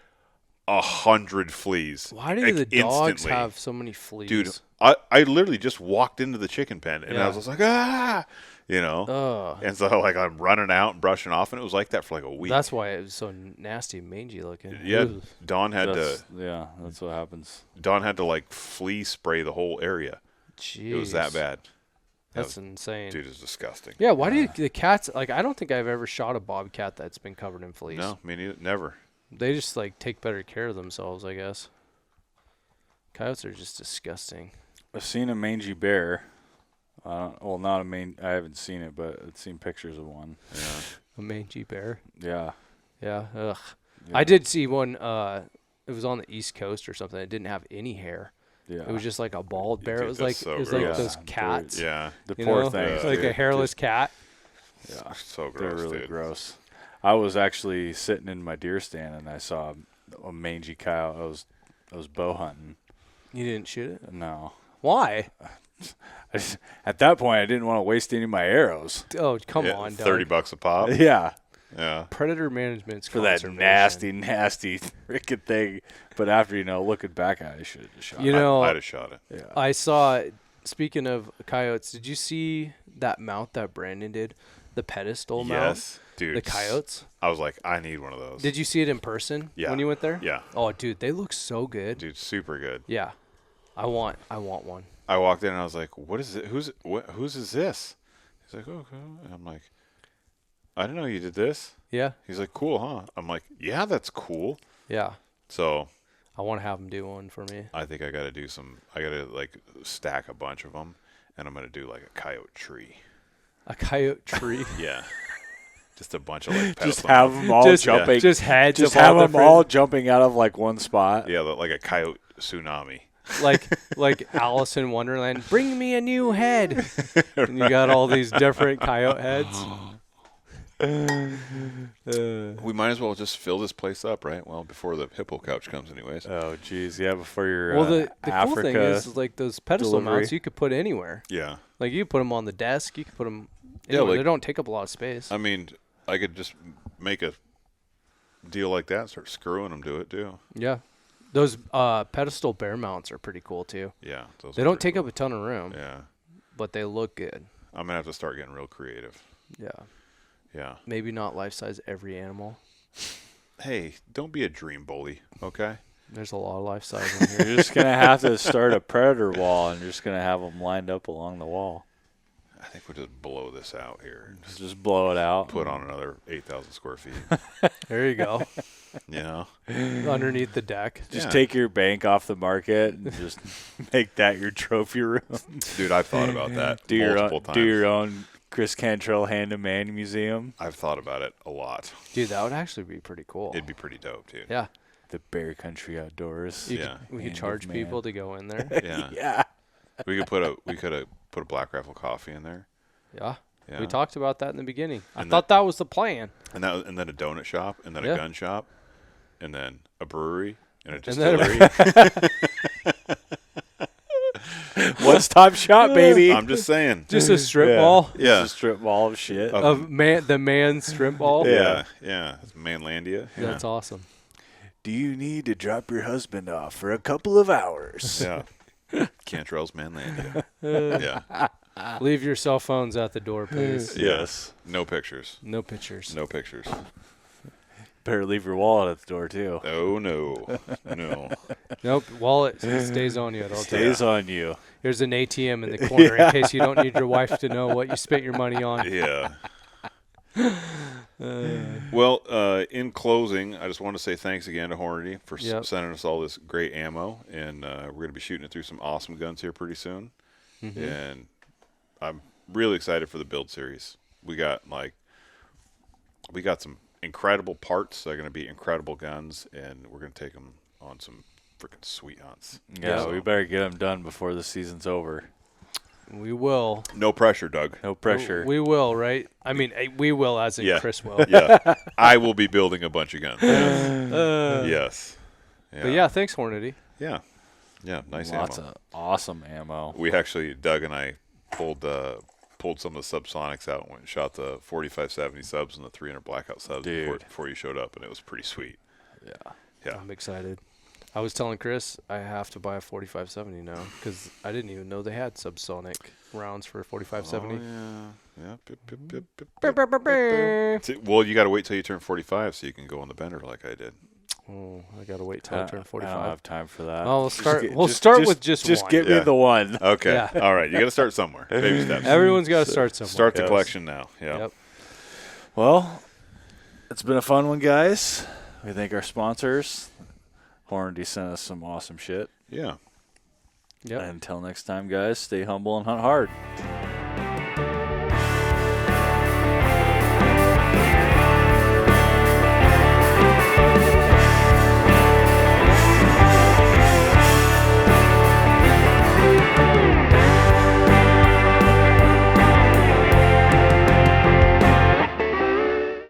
100 fleas. Why do like, the dogs instantly. have so many fleas? Dude, I literally just walked into the chicken pen, and I was just like, ah, And so, like, I'm running out and brushing off, and it was like that for like a week. That's why it was so nasty and mangy looking. Yeah, Ugh. Dawn had Yeah, that's what happens. to like flea spray the whole area. Jeez. It was that bad. That's insane. Dude, it's disgusting. Yeah, why do the cats, like, I don't think I've ever shot a bobcat that's been covered in fleas. No, me neither. Never. They just, like, take better care of themselves, I guess. Coyotes are just disgusting. I've seen a mangy bear. Not a I haven't seen it, but I've seen pictures of one. Yeah. A mangy bear. Yeah. Yeah, ugh. Yeah. I did see one, it was on the East Coast or something. It didn't have any hair. Yeah. It was just like a bald bear. Dude, it was that's like so like gross. those Yeah, cats. Yeah. the you poor know? things. Yeah. Like a dude. hairless cat. Yeah. So gross, They're really dude. gross. I was actually sitting in my deer stand and I saw a mangy coyote. I was bow hunting. You didn't shoot it? No. Why? At that point, I didn't want to waste any of my arrows. Oh, come Yeah, on, Doug. $30 a pop. Yeah. Yeah. Predator management's For that conservation. nasty freaking thing. But after, looking back at it, I should have just shot You it. know, I'd have shot it. Yeah. I saw, speaking of coyotes, did you see that mount that Brandon did? The pedestal mount? Yes, dude. The coyotes? I was like, I need one of those. Did you see it in person Yeah. when you went there? Yeah. Oh, dude, they look so good. Dude, super good. Yeah. I want one. I walked in and I was like, what is it? Whose is this? He's like, oh, cool. And I'm like, I didn't know you did this. Yeah? He's like, cool, huh? I'm like, yeah, that's cool. Yeah. So I want to have them do one for me. I think I got to like stack a bunch of them, and I'm going to do like a coyote tree. A coyote tree. Yeah. Just a bunch of like Just pedestal have mounts. them all just, jumping. Just heads Just of have all them different- all jumping out of like one spot. Yeah, like a coyote tsunami. like Alice in Wonderland. Bring me a new head. And you got all these different coyote heads. We might as well just fill this place up, right? Well, before the hippo couch comes anyways. Oh, geez. Yeah, before your Well, the Africa cool thing is, like, those pedestal delivery. mounts, you could put anywhere. Yeah. Like, you could put them on the desk. You could put them Yeah, anywhere. like- They don't take up a lot of space. I mean, I could just make a deal like that and start screwing them to it, too. Yeah. Those pedestal bear mounts are pretty cool, too. Yeah. Those They are don't pretty take up a ton of room, cool. Yeah. but they look good. I'm going to have to start getting real creative. Yeah. Yeah. Maybe not life-size every animal. Hey, don't be a dream bully, okay? There's a lot of life-size in here. You're just going to have to start a predator wall and you're just going to have them lined up along the wall. I think we'll just blow this out here and Just blow it out. put on another 8,000 square feet, There you go. you know? Underneath the deck. Just Yeah. take your bank off the market and just make that your trophy room. Dude, I've thought about that Do multiple times. your own Chris Cantrell hand-to-man museum. I've thought about it a lot. Dude, that would actually be pretty cool. It'd be pretty dope, too. Yeah. The Bear Country Outdoors. You Yeah. we Hand could charge of man. people to go in there. Yeah. Yeah. We could put a Black Rifle coffee in there. Yeah. Yeah. We talked about that in the beginning. I And thought that was the plan. And then a donut shop, and then Yeah. a gun shop, and then a brewery, and a And then distillery. One-stop shop, baby. I'm just saying. Just a strip Yeah. mall Yeah. Just a strip mall of shit. of the man strip mall. Yeah. Yeah. It's Manlandia. Yeah. That's awesome. Do you need to drop your husband off for a couple of hours? Yeah. Cantrell's Manlandia. Yeah. Leave your cell phones at the door, please. Yes. No pictures. No pictures. No pictures. Better leave your wallet at the door, too. Oh, no. No. Nope. Wallet stays on you at all times. Stays on you. There's an ATM in the corner in case you don't need your wife to know what you spent your money on. Yeah. Well, in closing, I just want to say thanks again to Hornady for sending us all this great ammo, and we're going to be shooting it through some awesome guns here pretty soon. Mm-hmm. And I'm really excited for the build series. We got some incredible parts that are going to be incredible guns, and we're going to take them on some freaking sweet hunts. Yeah, so we better get them done before the season's over. We will. No pressure, Doug. No pressure. We will, right? I mean, we will, as in Kris will. Yeah. I will be building a bunch of guns. Yes. Yeah. But yeah, thanks, Hornady. Yeah. Yeah, nice Lots ammo. of awesome ammo. We actually, Doug and I pulled some of the subsonics out and went and shot the 4570 subs and the 300 blackout subs before you showed up, and it was pretty sweet. Yeah. I'm excited. I was telling Kris I have to buy a 4570 now because I didn't even know they had subsonic rounds for 4570. Yeah. Well, you got to wait till you turn 45 so you can go on the bender like I did. Oh, I got to wait till I turn 45. I don't have time for that. Oh, we'll start with just one. Just get me the one. Okay. Yeah. All right. You got to start somewhere. Baby steps. Everyone's got to start somewhere. Start the collection now. Yeah. Yep. Well, it's been a fun one, guys. We thank our sponsors. Hornady sent us some awesome shit. Yeah. Yep. And until next time, guys, stay humble and hunt hard.